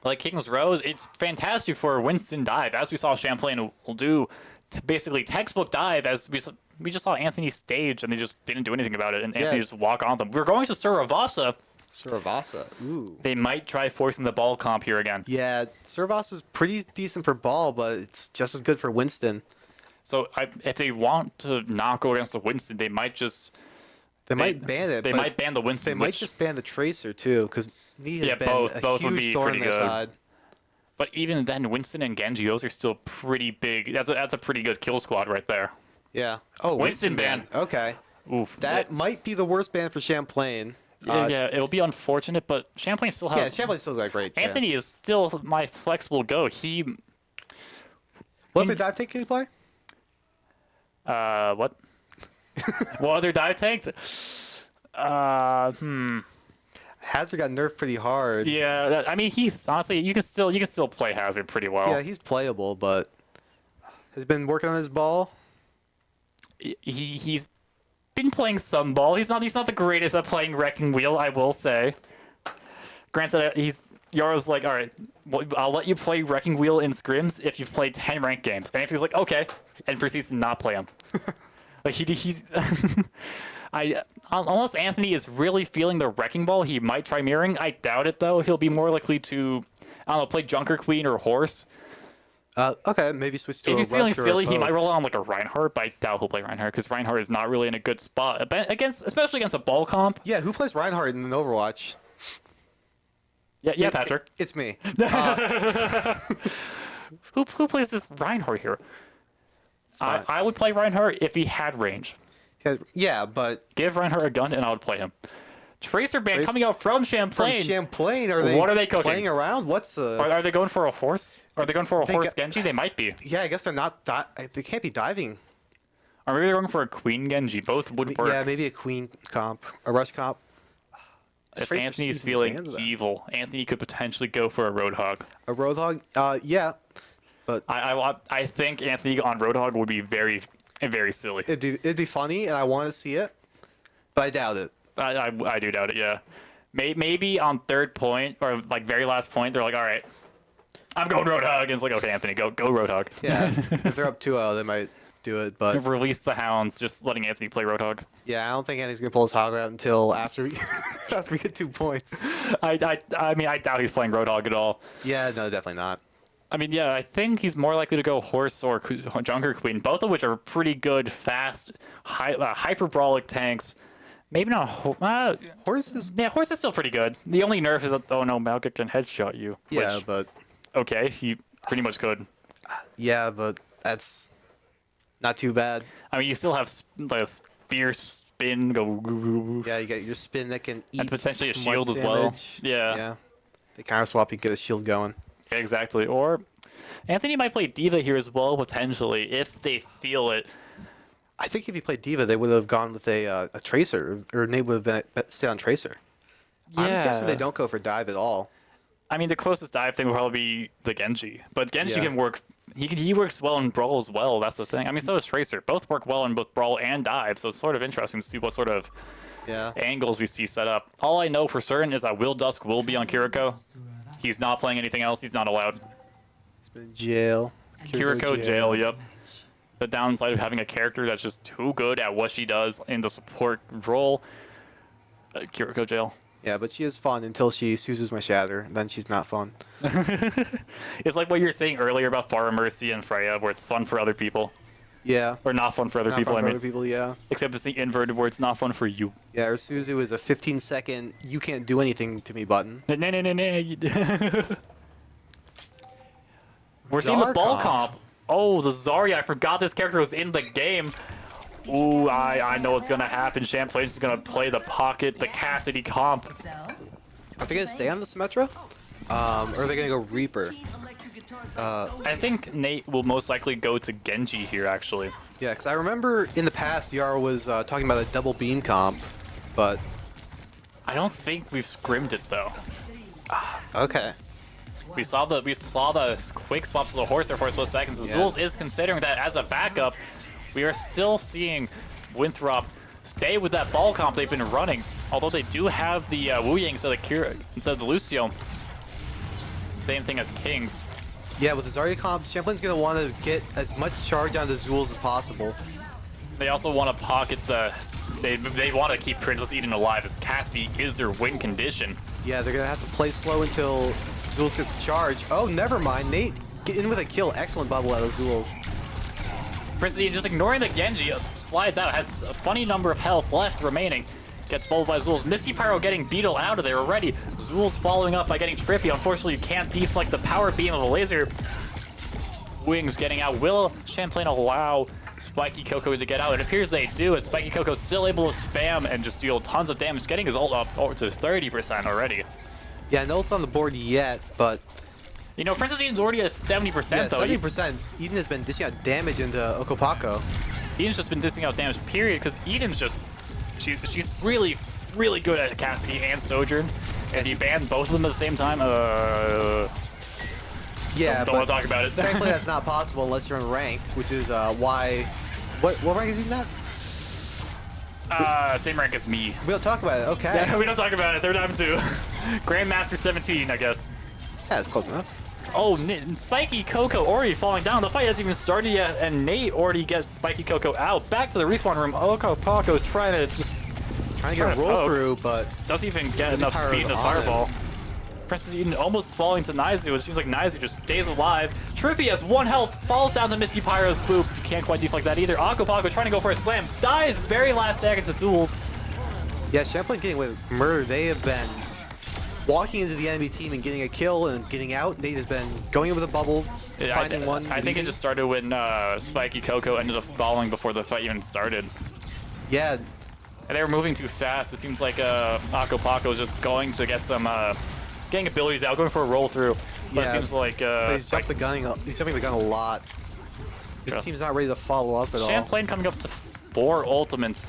Like King's Row, it's fantastic for Winston dive, as we saw Champlain will do. Basically, textbook dive, as we just saw Anthony stage, and they just didn't do anything about it, and Anthony just walk on them. We're going to Suravasa. Suravasa, ooh. They might try forcing the ball comp here again. Yeah, Suravasa's pretty decent for ball, but it's just as good for Winston. So if they want to not go against the Winston, they might just... They might ban it. They might ban the Winston. They might just ban the Tracer, too, because Knee has been a huge thorn in their side. But even then, Winston and Genji, those are still pretty big. That's a pretty good kill squad right there. Yeah. Oh, Winston ban. Okay. Oof. That might be the worst ban for Champlain. Yeah, it'll be unfortunate, but Champlain still has... Yeah, Champlain still has a great chance. Anthony is still my flexible go. What other dive tank can he play? What? What other dive tanks? Hazard got nerfed pretty hard. Yeah, I mean, he's honestly, you can still play Hazard pretty well. Yeah, he's playable, but has been working on his ball. He's been playing some ball. He's not the greatest at playing Wrecking Wheel, I will say. Granted, Yaro's like, all right, well, I'll let you play Wrecking Wheel in scrims if you've played 10 ranked games. And Anthony's like, okay, and proceeds to not play him. Like he's. Unless Anthony is really feeling the Wrecking Ball, he might try mirroring. I doubt it, though. He'll be more likely to, I don't know, play Junker Queen or Horse. Okay, maybe switch to If a he's feeling rush or a silly, he poke. might roll on like a Reinhardt, but I doubt he'll play Reinhardt because Reinhardt is not really in a good spot especially against a ball comp. Yeah, who plays Reinhardt in an Overwatch? Yeah, Patrick. It's me. Who plays this Reinhardt here? Fine. I would play Reinhardt if he had range. Yeah, but Give Reinhardt a gun and I would play him. Tracer Band coming out from from Champlain. Champlain, What are they cooking? playing around? What's the? Are they going for a horse? Are they going for a horse Genji? They might be. Yeah, I guess they're not. They can't be diving. Or maybe they're going for a Queen Genji. Both would work. Yeah, maybe a queen comp, a rush comp. If Tracer's Anthony's using feeling bands, though. evil, Anthony could potentially go for a Roadhog. A Roadhog, yeah, but I think Anthony on Roadhog would be very, very silly. it'd be funny, and I want to see it, but I doubt it. I do doubt it. Yeah, maybe on third point or like very last point, they're like, all right, I'm going Roadhog, and it's like, okay, Anthony, go Roadhog. Yeah, if they're up 2-0, they might do it, but Release the hounds, just letting Anthony play Roadhog. yeah, I don't think Anthony's gonna pull his hog out until after after we get 2 points. I mean, I doubt he's playing Roadhog at all. Yeah, no, definitely not. I mean, yeah, I think he's more likely to go Horse or Junker Queen, both of which are pretty good, fast, hyperbolic tanks. Maybe not. Horse is Horse is still pretty good. The only nerf is that, oh no, Malgic can headshot you. yeah, Which, but okay, he pretty much could. yeah, but that's not too bad. I mean, you still have like spear spin, go. Yeah, you got your spin that can eat And potentially a much shield as well. damage. Yeah. Yeah. They counter swap, you get a shield going. Exactly. Or Anthony might play Diva here as well, potentially, if they feel it. I think if he played Diva, they would have gone with a Tracer, or Nate would have stayed on Tracer. Yeah. I'm guessing they don't go for dive at all. I mean, the closest dive thing would probably be the Genji. But Genji Yeah. can work. He works well in Brawl as well. That's the thing. I mean, so does Tracer. Both work well in both Brawl and dive. So it's sort of interesting to see what sort of Yeah. angles we see set up. All I know for certain is that Will Dusk will be on Kiriko. He's not playing anything else. He's not allowed. He's been in jail. Kiriko jail, yep. The downside of having a character that's just too good at what she does in the support role. Kiriko jail. Yeah, but she is fun until she Suzus my shatter. Then she's not fun. It's like what you were saying earlier about Far Mercy and Freya, where it's fun for other people. Yeah. Or not fun for other Not people, fun I for mean. other people, yeah. Except it's the inverted where it's not fun for you. Yeah, or Suzu is a 15-second, you can't do anything to me button. No. We're seeing the ball Zarkov. comp. Oh, the Zarya. I forgot this character was in the game. Ooh, I know what's going to happen. Champlain's going to play the pocket, the Cassidy comp. Are they going to stay on the Symmetra? Or are they going to go Reaper? I think Nate will most likely go to Genji here, actually. Yeah, because I remember in the past, Yara was talking about a double beam comp, but... I don't think we've scrimmed it, though. Okay. We saw the quick swaps of the horse there for a split second, so Yeah. Zulz is considering that as a backup. We are still seeing Winthrop stay with that ball comp they've been running, although they do have the Wu Yang instead of the Lucio. Same thing as Kings. Yeah, with the Zarya comp, Champlain's going to want to get as much charge onto Zulz as possible. They also want to pocket the... They want to keep Princess Eden alive, as Cassidy is their win condition. Yeah, they're going to have to play slow until Zulz gets a charge. Oh, never mind. Nate, get in with a kill. Excellent bubble out of Zulz. Princess Eden just ignoring the Genji, slides out, has a funny number of health left remaining. Gets bubbled by Zulz. Misty Pyro getting Beetle out of there already. Zulz following up by getting Trippy. Unfortunately, you can't deflect the power beam of the laser. Wings getting out. Will Champlain allow Spiky Coco to get out? It appears they do, as Spiky Coco's still able to spam and just deal tons of damage, getting his ult up over to 30% already. Yeah, no ult's on the board yet, but... You know, Princess Eden's already at 70% Yeah, though. 70%. Eden has been dishing out damage into Okopako. Eden's just been dissing out damage, period, because Eden's just... She's really, really good at Cassidy and Sojourn. And you ban both of them at the same time, Yeah, don't want to talk about it. thankfully that's not possible unless you're in ranked, which is why... What rank is Eden at? Same rank as me. We don't talk about it, okay. Yeah, we don't talk about it. They're down 2. Grandmaster 17, I guess. Yeah, it's close enough. Oh, Spiky Coco already falling down. The fight hasn't even started yet, and Nate already gets Spiky Coco out. Back to the respawn room. Okopako's trying to just... Trying to get a roll through, but... Doesn't even get Misty enough Pyro's speed to on fireball. Princess Eden almost falling to Naizu. It seems like Naizu just stays alive. Trippy has 1 health, falls down to Misty Pyro's boop. You can't quite deflect that either. Akko Pakko trying to go for a slam, dies very last second to Zulz. Yeah, Champlain getting with murder. They have been walking into the enemy team and getting a kill and getting out. They have been going in with a bubble, finding one. I think it just started when Spiky Coco ended up falling before the fight even started. Yeah. And they were moving too fast. It seems like Akko Pakko is just going to get some getting abilities out, going for a roll through. But it seems like he's jumping the gun a lot. His team's not ready to follow up at all. Champlain coming up to 4 ultimates.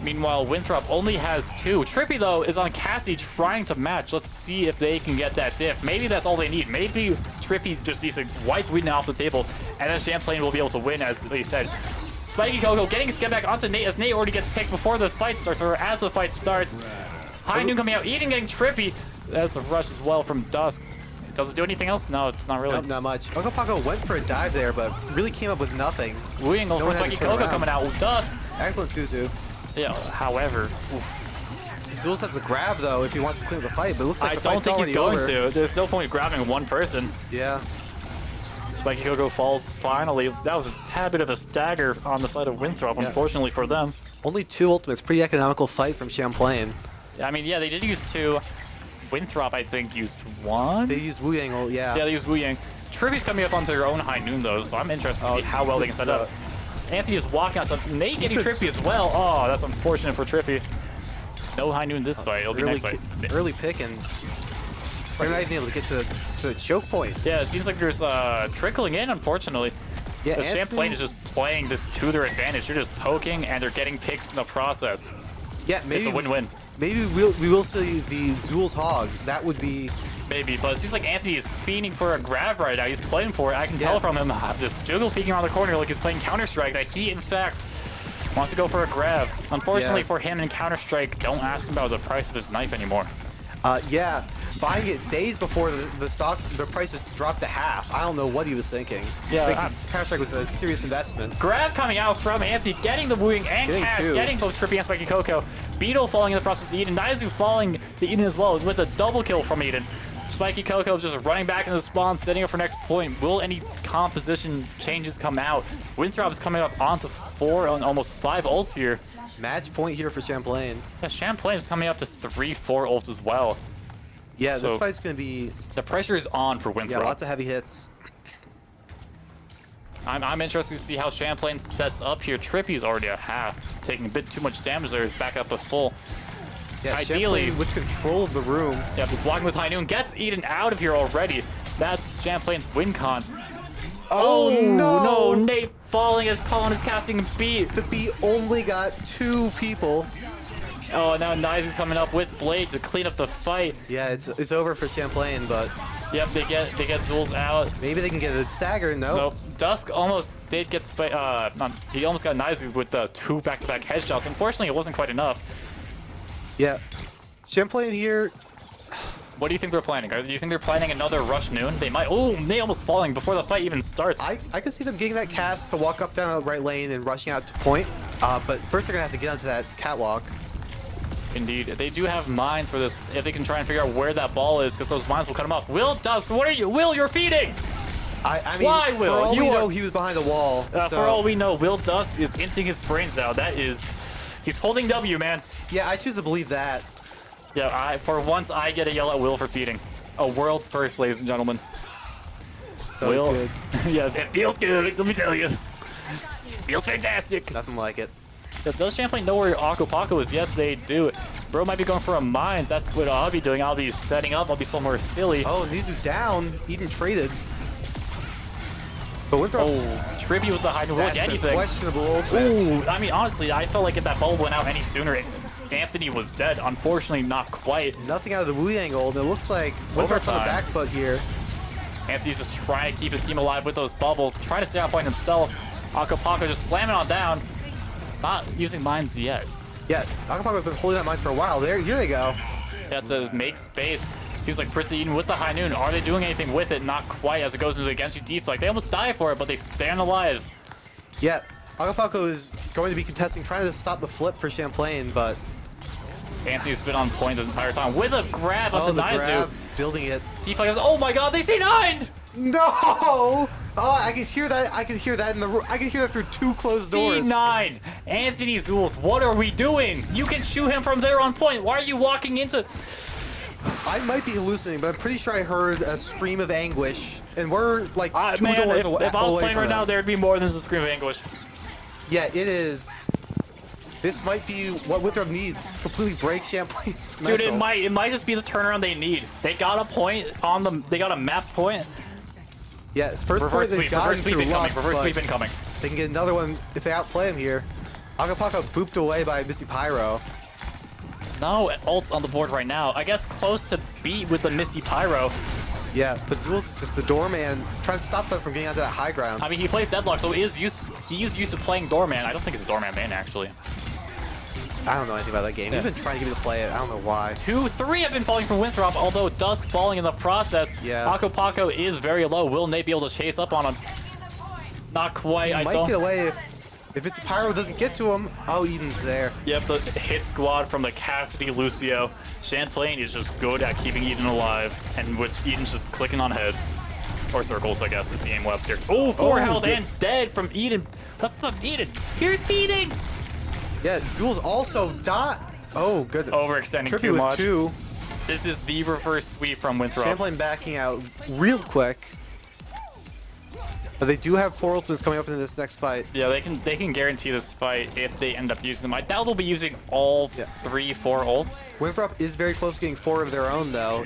Meanwhile, Winthrop only has 2. Trippy, though, is on Cassie trying to match. Let's see if they can get that diff. Maybe that's all they need. Maybe Trippy just needs to wipe Whedon off the table, and then Champlain will be able to win, as they said. Spiky Coco getting his get back onto Nate, as Nate already gets picked before the fight starts, or as the fight starts. High Noon coming out, Eden getting Trippy. That's a rush as well from Dusk. Does it do anything else? No, it's not really. Nope, not much. Akko Pakko went for a dive there, but really came up with nothing. Wu Ying for Spiky Coco coming out with Dusk. Excellent Suzu. Yeah, however, Zulz has a grab though if he wants to clear the fight, but it looks like I the don't fight's think he's going already over. to. There's no point grabbing one person. Yeah. Spiky Coco falls finally. That was a tad bit of a stagger on the side of Winthrop, unfortunately for them. Only 2 ultimates, pretty economical fight from Champlain. I mean, yeah, they did use 2. Winthrop, I think, used 1. They used Wu Yang, yeah. Yeah, they used Wu Yang. Trippy's coming up onto their own High Noon, though, so I'm interested to see how well they can set up. Anthony is walking on something. Nate getting Trippy as well. Oh, that's unfortunate for Trippy. No High Noon this fight. It'll be next fight. Early picking. They're not even able to get to the choke point. Yeah, it seems like there's trickling in, unfortunately. Yeah, Because Champlain is just playing this to their advantage. You're just poking, and they're getting picks in the process. Yeah, maybe it's a win-win. Maybe we will see the Zulz Hog. That would be... Maybe, but it seems like Anthony is fiending for a grab right now. He's playing for it. I can tell from him just jiggle peeking around the corner like he's playing Counter-Strike that he, in fact, wants to go for a grab. Unfortunately for him in Counter-Strike, don't ask him about the price of his knife anymore. Yeah, buying it days before the price just dropped to half. I don't know what he was thinking. Yeah, I think Counter-Strike was a serious investment. Grab coming out from Anthony, getting the Wu Ying and Cass, getting both Trippy and Spiky Coco. Beetle falling in the process to Eden. Naizu falling to Eden as well with a double kill from Eden. Spiky Coco just running back into the spawn, setting up for next point. Will any composition changes come out? Winthrop is coming up onto 4 on almost 5 ults here. Match point here for Champlain. Yeah, Champlain is coming up to 3-4 ults as well. Yeah, So, this fight's going to be... The pressure is on for Winthrop. Yeah, lots of heavy hits. I'm interested to see how Champlain sets up here. Trippy's already at half, taking a bit too much damage there. He's back up at full. Yeah, Ideally, Champlain with control of the room. Yeah, he's walking with High Noon, gets Eden out of here already. That's Champlain's win con. Oh, no! Nate falling as Colin is casting beat. The beat only got 2 people. Oh, now Naizu's coming up with Blade to clean up the fight. Yeah, it's over for Champlain, but Yep, they get Zulz out. maybe they can get a stagger. Nope. Dusk almost did get he almost got Naizu with the 2 back-to-back headshots. Unfortunately, it wasn't quite enough. Yeah, Champlain here. What do you think they're planning? Do you think they're planning another rush noon? They might. Oh, Nate almost falling before the fight even starts. I could see them getting that cast to walk up down the right lane and rushing out to point. But first they're gonna have to get onto that catwalk. Indeed, they do have mines for this. If they can try and figure out where that ball is, because those mines will cut them off. Will Dusk, what are you? Will, you're feeding. I mean, Why, Will? for all we know, he was behind the wall. For all we know, Will Dusk is inting his brains out. That is, he's holding W, man. Yeah, I choose to believe that. Yeah, for once, I get a yell at Will for feeding. A world's first, ladies and gentlemen. Will. Good. Yeah, it feels good, let me tell you. Feels fantastic. Nothing like it. So does Champlain know where Akko Pakko is? Yes, they do. Bro might be going for a mines. That's what I'll be doing. I'll be setting up. I'll be somewhere silly. Oh, these are down. Eden traded. But Winthrop. Oh, Tribute with the high noon. Anything. Questionable ultimate. Ooh, I mean, honestly, I felt like if that bubble went out any sooner, Anthony was dead. Unfortunately, not quite. Nothing out of the Wu angle. It looks like Winthrop's on the back foot here. Anthony's just trying to keep his team alive with those bubbles, trying to stay on point himself. Akko Pakko just slamming on down. Not using mines yet. Yeah, Akko Pakko's been holding that mines for a while. Here they go. Yeah, to make space. Seems like Prissy Eden with the high noon. Are they doing anything with it? Not quite, as it goes into the Genji deflect. They almost die for it, but they stand alive. Yeah, Akko Pakko is going to be contesting, trying to stop the flip for Champlain, but... Anthony's been on point this entire time with a grab onto Naizu. building it. Deflect goes, oh my god, they say 9! No! Oh, I can hear that. I can hear that I can hear that through 2 closed doors. C9! Anthony Zules, what are we doing? You can shoot him from there on point. Why are you walking into... I might be hallucinating, but I'm pretty sure I heard a scream of anguish, and we're like 2 man, doors if away. I was playing right now, there'd be more than just a scream of anguish. Yeah, it is. This might be what Winthrop needs. Completely break Champlain's Dude, mental. it might just be the turnaround they need. They got a point on them. They got a map point. Yeah, first Reverse point they've sweep, reverse gotten sweep through incoming, luck, reverse but sweep incoming. they can get another one if they outplay him here. Akapaka booped away by Misty Pyro. No ults on the board right now. I guess close to beat with the Misty Pyro. Yeah, but Zul's is just the doorman trying to stop them from getting onto that high ground. I mean, he plays Deadlock, so he is used to playing Doorman. I don't think he's a Doorman main, actually. I don't know anything about that game. He's been trying to get me to play it. I don't know why. 2-3 have been falling from Winthrop, although Dusk's falling in the process. Yeah. Akapako is very low. Will Nate be able to chase up on him? Not quite. He might get away if Misty Pyro doesn't get to him. Oh, Eden's there. Yep, the hit squad from the Cassidy Lucio. Champlain is just good at keeping Eden alive, and with Eden's just clicking on heads. Or circles, I guess, is the aim Webster. Oh, 4 health good. and dead from Eden. Eden, you're beating! Yeah, Zul's also dot. Oh, good. Overextending Trippy too with much. 2. This is the reverse sweep from Winthrop. Champlain backing out real quick. But they do have 4 ultimates coming up in this next fight. Yeah, they can guarantee this fight if they end up using them. I doubt they'll be using all 3-4 ults. Winthrop is very close to getting 4 of their own, though.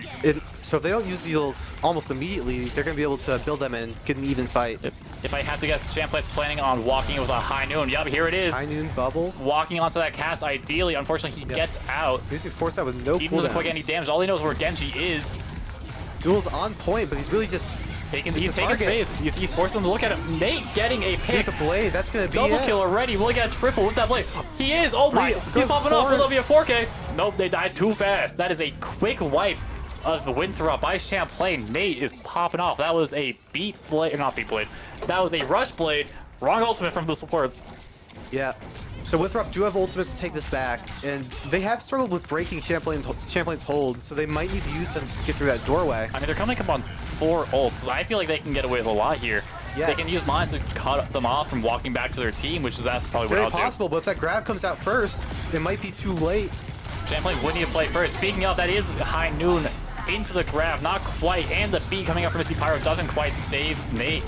So if they don't use the ults almost immediately, they're going to be able to build them and get an even fight. If I have to guess, Champlain's planning on walking with a high noon. Yup, here it is. High noon bubble. Walking onto that cast, ideally. Unfortunately, he gets out. He's forced out with no Eden doesn't quite get cooldowns. any damage. All he knows where Genji is. Zul's on point, but he's really just... He's taking space. He's forcing them to look at him. Nate getting a pick. With the blade, that's going to be Double it. kill already. Will he get a triple with that blade? He is. Oh my. He's popping up. Will there be a 4K? Nope, they died too fast. That is a quick wipe of the Winthrop by Champlain. Nate is popping off. That was a beat blade. Not beat blade. That was a rush blade. Wrong ultimate from the supports. Yeah. So Winthrop do have ultimates to take this back, and they have struggled with breaking Champlain's hold, so they might need to use them to get through that doorway. I mean, they're coming up on 4 ults. I feel like they can get away with a lot here. Yeah. They can use mines to cut them off from walking back to their team, which is that's probably what Very I'll possible, but if that grab comes out first, it might be too late. do. Champlain would need to play first. Speaking of, that is high noon into the grab. Not quite. And the beat coming out from Misty Pyro doesn't quite save Nate.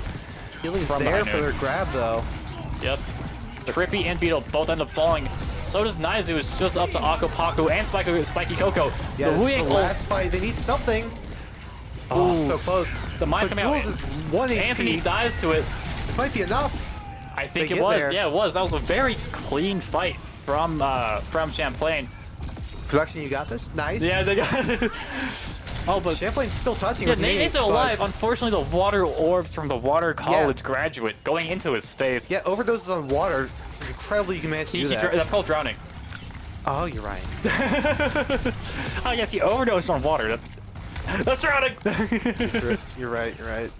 Healing's From there behind for noon. their grab, though. Yep. Trippy and Beetle both end up falling. So does Naizu. It's just up to Akapako and Spiky Coco. Yeah, the this is Wu-Yang the ult, last fight. They need something. Oh, so close. the mine's But coming out. Zul's is 1 Anthony HP. dies to it. This might be enough. I think They it get was. there. Yeah, it was. That was a very clean fight from Champlain. Production, you got this? Nice. Yeah, they got. Oh, but Champlain's still touching yeah, with Nate's but- alive. Unfortunately, the water orbs from the water college graduate going into his face. Yeah, overdoses on water. It's incredibly you can manage to do that. That's called drowning. Oh, you're right. Oh, yes, he overdosed on water. That's drowning. You're right. You're right.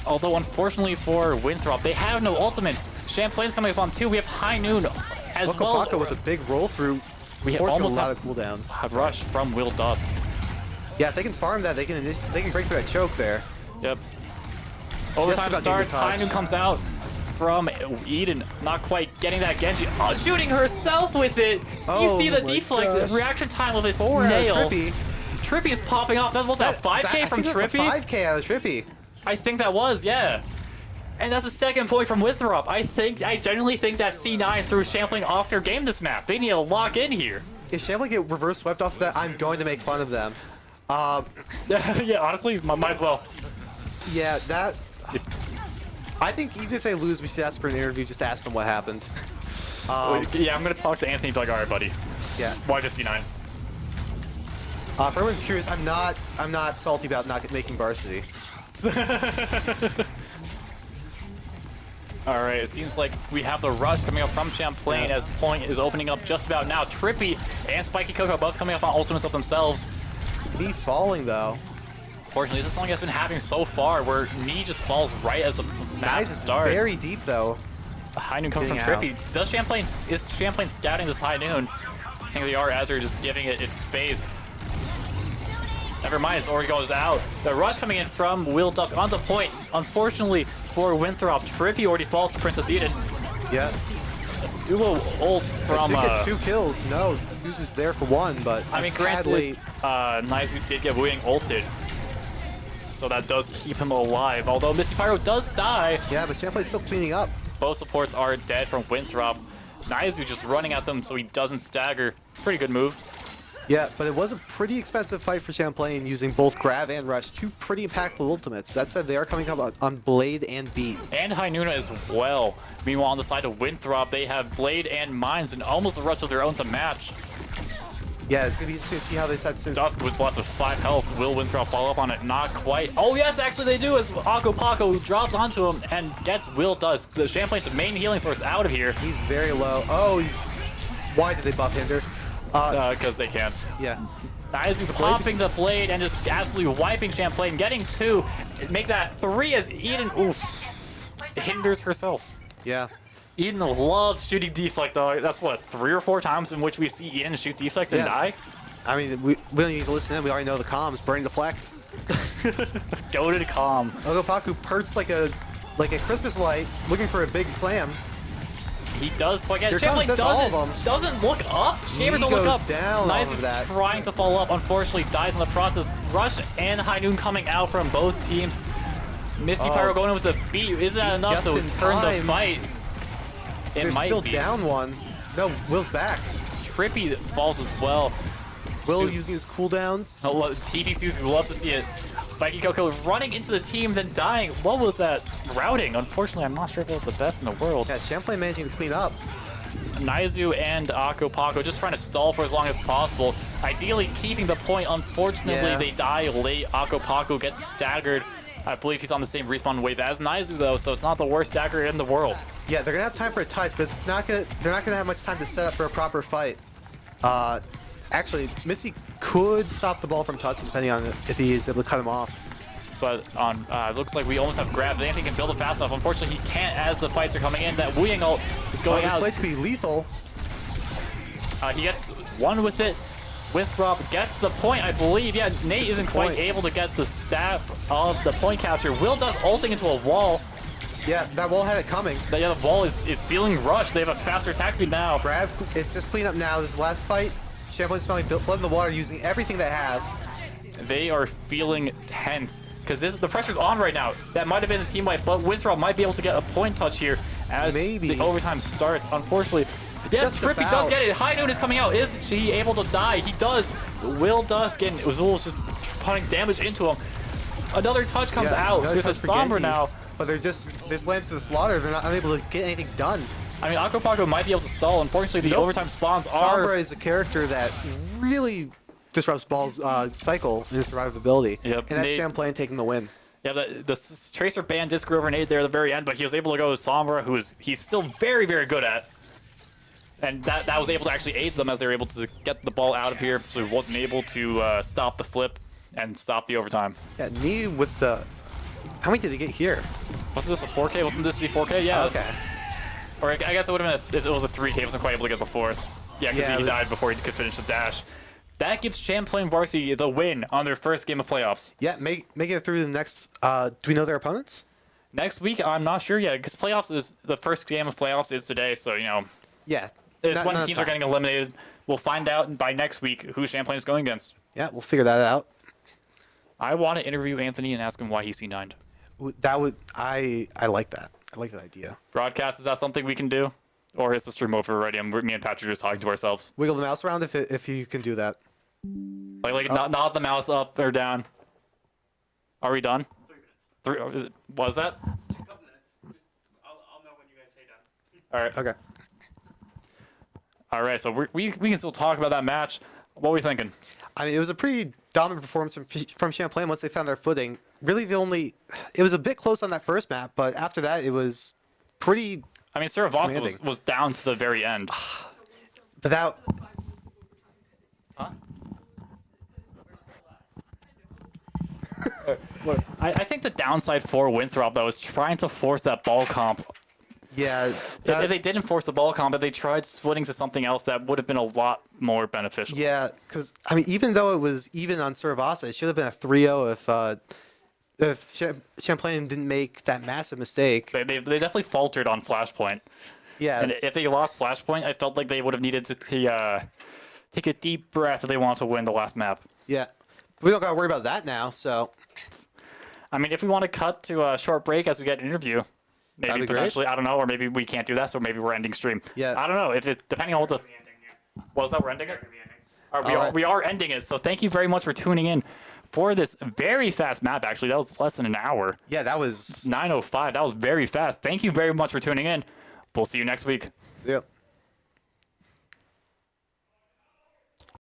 Although, unfortunately for Winthrop, they have no ultimates. Champlain's coming up on 2. We have High Noon as well as Wakapaka with a big roll through. we have Forcing almost a lot have of cooldowns. a rush from Will Dusk. Yeah, if they can farm that, they can break through that choke there. Yep. Overtime about starts. getting the High Noon touch. comes out from Eden, not quite getting that Genji. Oh, shooting herself with it. You Oh see the my deflect gosh. reaction time of his 4 out of snail. Trippy. Trippy is popping off. That was that 5K from I think Trippy. that's a 5K out of Trippy. I think that was, yeah. And that's a second point from Winthrop. I genuinely think that C9 threw Champlain off their game this map. They need to lock in here. If Champlain get reverse swept off of that, I'm going to make fun of them. Yeah, honestly, might as well. Yeah, that. I think even if they lose, we should ask for an interview. Just ask them what happened. Yeah, I'm gonna talk to Anthony. Be like, all right, buddy. Yeah. Why just C9? For everyone curious, I'm not salty about not making varsity. All right, it seems like we have the rush coming up from Champlain as point is opening up just about now. Trippy and Spiky Coco both coming up on ultimates of themselves. Me falling though. Fortunately, this is something that's been happening so far where knee just falls right as the map Nice, starts. very deep though. A High Noon coming from Getting Trippy. Is Champlain scouting this High Noon? I think they are as they're just giving it its space. Never mind, it's already goes out. The rush coming in from Will Dusk on the point. Unfortunately for Winthrop, Trippy already falls to Princess Eden. Yeah. Duo ult from... Should get 2 kills. No, Suzu's there for 1, but I mean, granted, Naizu did get Wuying ulted. So that does keep him alive. Although Misty Pyro does die. Yeah, but Champlain's still cleaning up. Both supports are dead from Winthrop. Naizu just running at them so he doesn't stagger. Pretty good move. Yeah, but it was a pretty expensive fight for Champlain using both Grab and Rush, 2 pretty impactful ultimates. That said, they are coming up on Blade and Beat. And Hainuna as well. Meanwhile, on the side of Winthrop, they have Blade and Mines and almost a rush of their own to match. Yeah, it's going to be interesting to see how they set since... Dusk with left with 5 health. Will Winthrop follow up on it? Not quite. Oh, yes, actually they do, as Akko Paco drops onto him and gets Will Dusk, the Champlain's main healing source, out of here. He's very low. Oh, he's... Why did they buff Hinder? Because they can. Yeah. Naizu popping the blade and just absolutely wiping Champlain, getting 2, make that 3 as Eden, oof, hinders herself. Yeah. Eden loves shooting deflect though. That's what, 3 or 4 times in which we see Eden shoot deflect and die? I mean, we don't need to listen in. We already know the comms. Burn deflect. Go to the calm. Ogopaku perched like a Christmas light, looking for a big slam. He does quite get. Here Champlain comes, that's all of them. doesn't look up. Chambers don't look goes up. down off of Naizu that. trying to follow up. Unfortunately, dies in the process. Rush and Hainun coming out from both teams. Misty Pyro going in with the beat. Is that enough just to in turn time. the fight? It They're might still be. down 1. No, Will's back. Trippy falls as well. Will using his cooldowns. TD Suzu loves to see it. Spiky Coco running into the team, then dying. What was that routing? Unfortunately, I'm not sure if it was the best in the world. Yeah, Champlain managing to clean up. Naizu and Akko Paco just trying to stall for as long as possible. Ideally keeping the point. Unfortunately, they die late. Akko Paco gets staggered. I believe he's on the same respawn wave as Naizu though, so it's not the worst stagger in the world. Yeah, they're gonna have time for a touch, but they're not gonna have much time to set up for a proper fight. Actually, Misty could stop the ball from touching depending on if he is able to cut him off. But on looks like we almost have Grab. If anything can build it fast enough. Unfortunately, he can't as the fights are coming in. That Wuying ult is going out. This place to be lethal. He gets 1 with it. Winthrop gets the point, I believe. Yeah, Nate isn't quite able to get the staff of the point capture. Will does ulting into a wall. Yeah, that wall had it coming. The wall is feeling rushed. They have a faster attack speed now. Grab, it's just clean up now. This is the last fight. Champlain's smelling blood in the water, using everything they have. They are feeling tense because the pressure's on right now. That might have been a team wipe, but Winthrop might be able to get a point touch here as the overtime starts. Unfortunately, yes, Trippy does get it. Hainun is coming out. Is she able to die? He does. Will Dusk and Uzul's just putting damage into him. Another touch comes out. There's a Sombra now. But they're slams to the slaughter. They're not unable to get anything done. I mean, Akko Paco might be able to stall. Unfortunately, the overtime spawns are... Sombra is a character that really disrupts Ball's cycle and his survivability. Yep. And that's Champlain taking the win. Yeah, the Tracer banned Disc Grenade there at the very end, but he was able to go with Sombra, he's still very, very good at. And that was able to actually aid them as they were able to get the ball out of here, so he wasn't able to stop the flip and stop the overtime. Yeah, Knee with the... How many did he get here? Wasn't this a 4K? Wasn't this the 4K? Yeah. Okay. Or I guess it would have been it was a 3K. He wasn't quite able to get the 4th. Yeah, because he died before he could finish the dash. That gives Champlain Varsity the win on their first game of playoffs. Yeah, make it through to the next... do we know their opponents? Next week, I'm not sure yet, because playoffs is... The first game of playoffs is today, so, you know... Yeah. It's when teams are getting eliminated. We'll find out by next week who Champlain is going against. Yeah, we'll figure that out. I want to interview Anthony and ask him why he's C9'd. That would... I like that. I like that idea. Broadcast, is that something we can do? Or is the stream over already? Me and Patrick are just talking to ourselves. Wiggle the mouse around if you can do that. Like not the mouse up or down. Are we done? 3 minutes. Was that? A couple minutes. I'll know when you guys say done. All right. Okay. All right. So we can still talk about that match. What are we thinking? I mean, it was a pretty dominant performance from Champlain once they found their footing. Really, it was a bit close on that first map, but after that, it was pretty. I mean, Saravasa was down to the very end. Without. Huh? I think the downside for Winthrop, though, is trying to force that ball comp. Yeah. If they didn't force the ball combat, they tried splitting to something else that would have been a lot more beneficial. Yeah, because I mean, even though it was even on Survasa, it should have been a 3-0 if Champlain didn't make that massive mistake. They definitely faltered on Flashpoint. Yeah, And if they lost Flashpoint, I felt like they would have needed to take a deep breath if they want to win the last map. yeah. We don't gotta worry about that now. So I mean, if we want to cut to a short break as we get an interview, maybe That'd be great. potentially, I don't know, or maybe we can't do that, so maybe we're ending stream. Yeah. I don't know. If it depending on what the The ending, yeah. what was that, we're ending it. The ending. All right, All right. we are ending it. So thank you very much for tuning in for this very fast map. Actually, that was less than an hour. yeah, that was 9:05. That was very fast. Thank you very much for tuning in. We'll see you next week. yeah.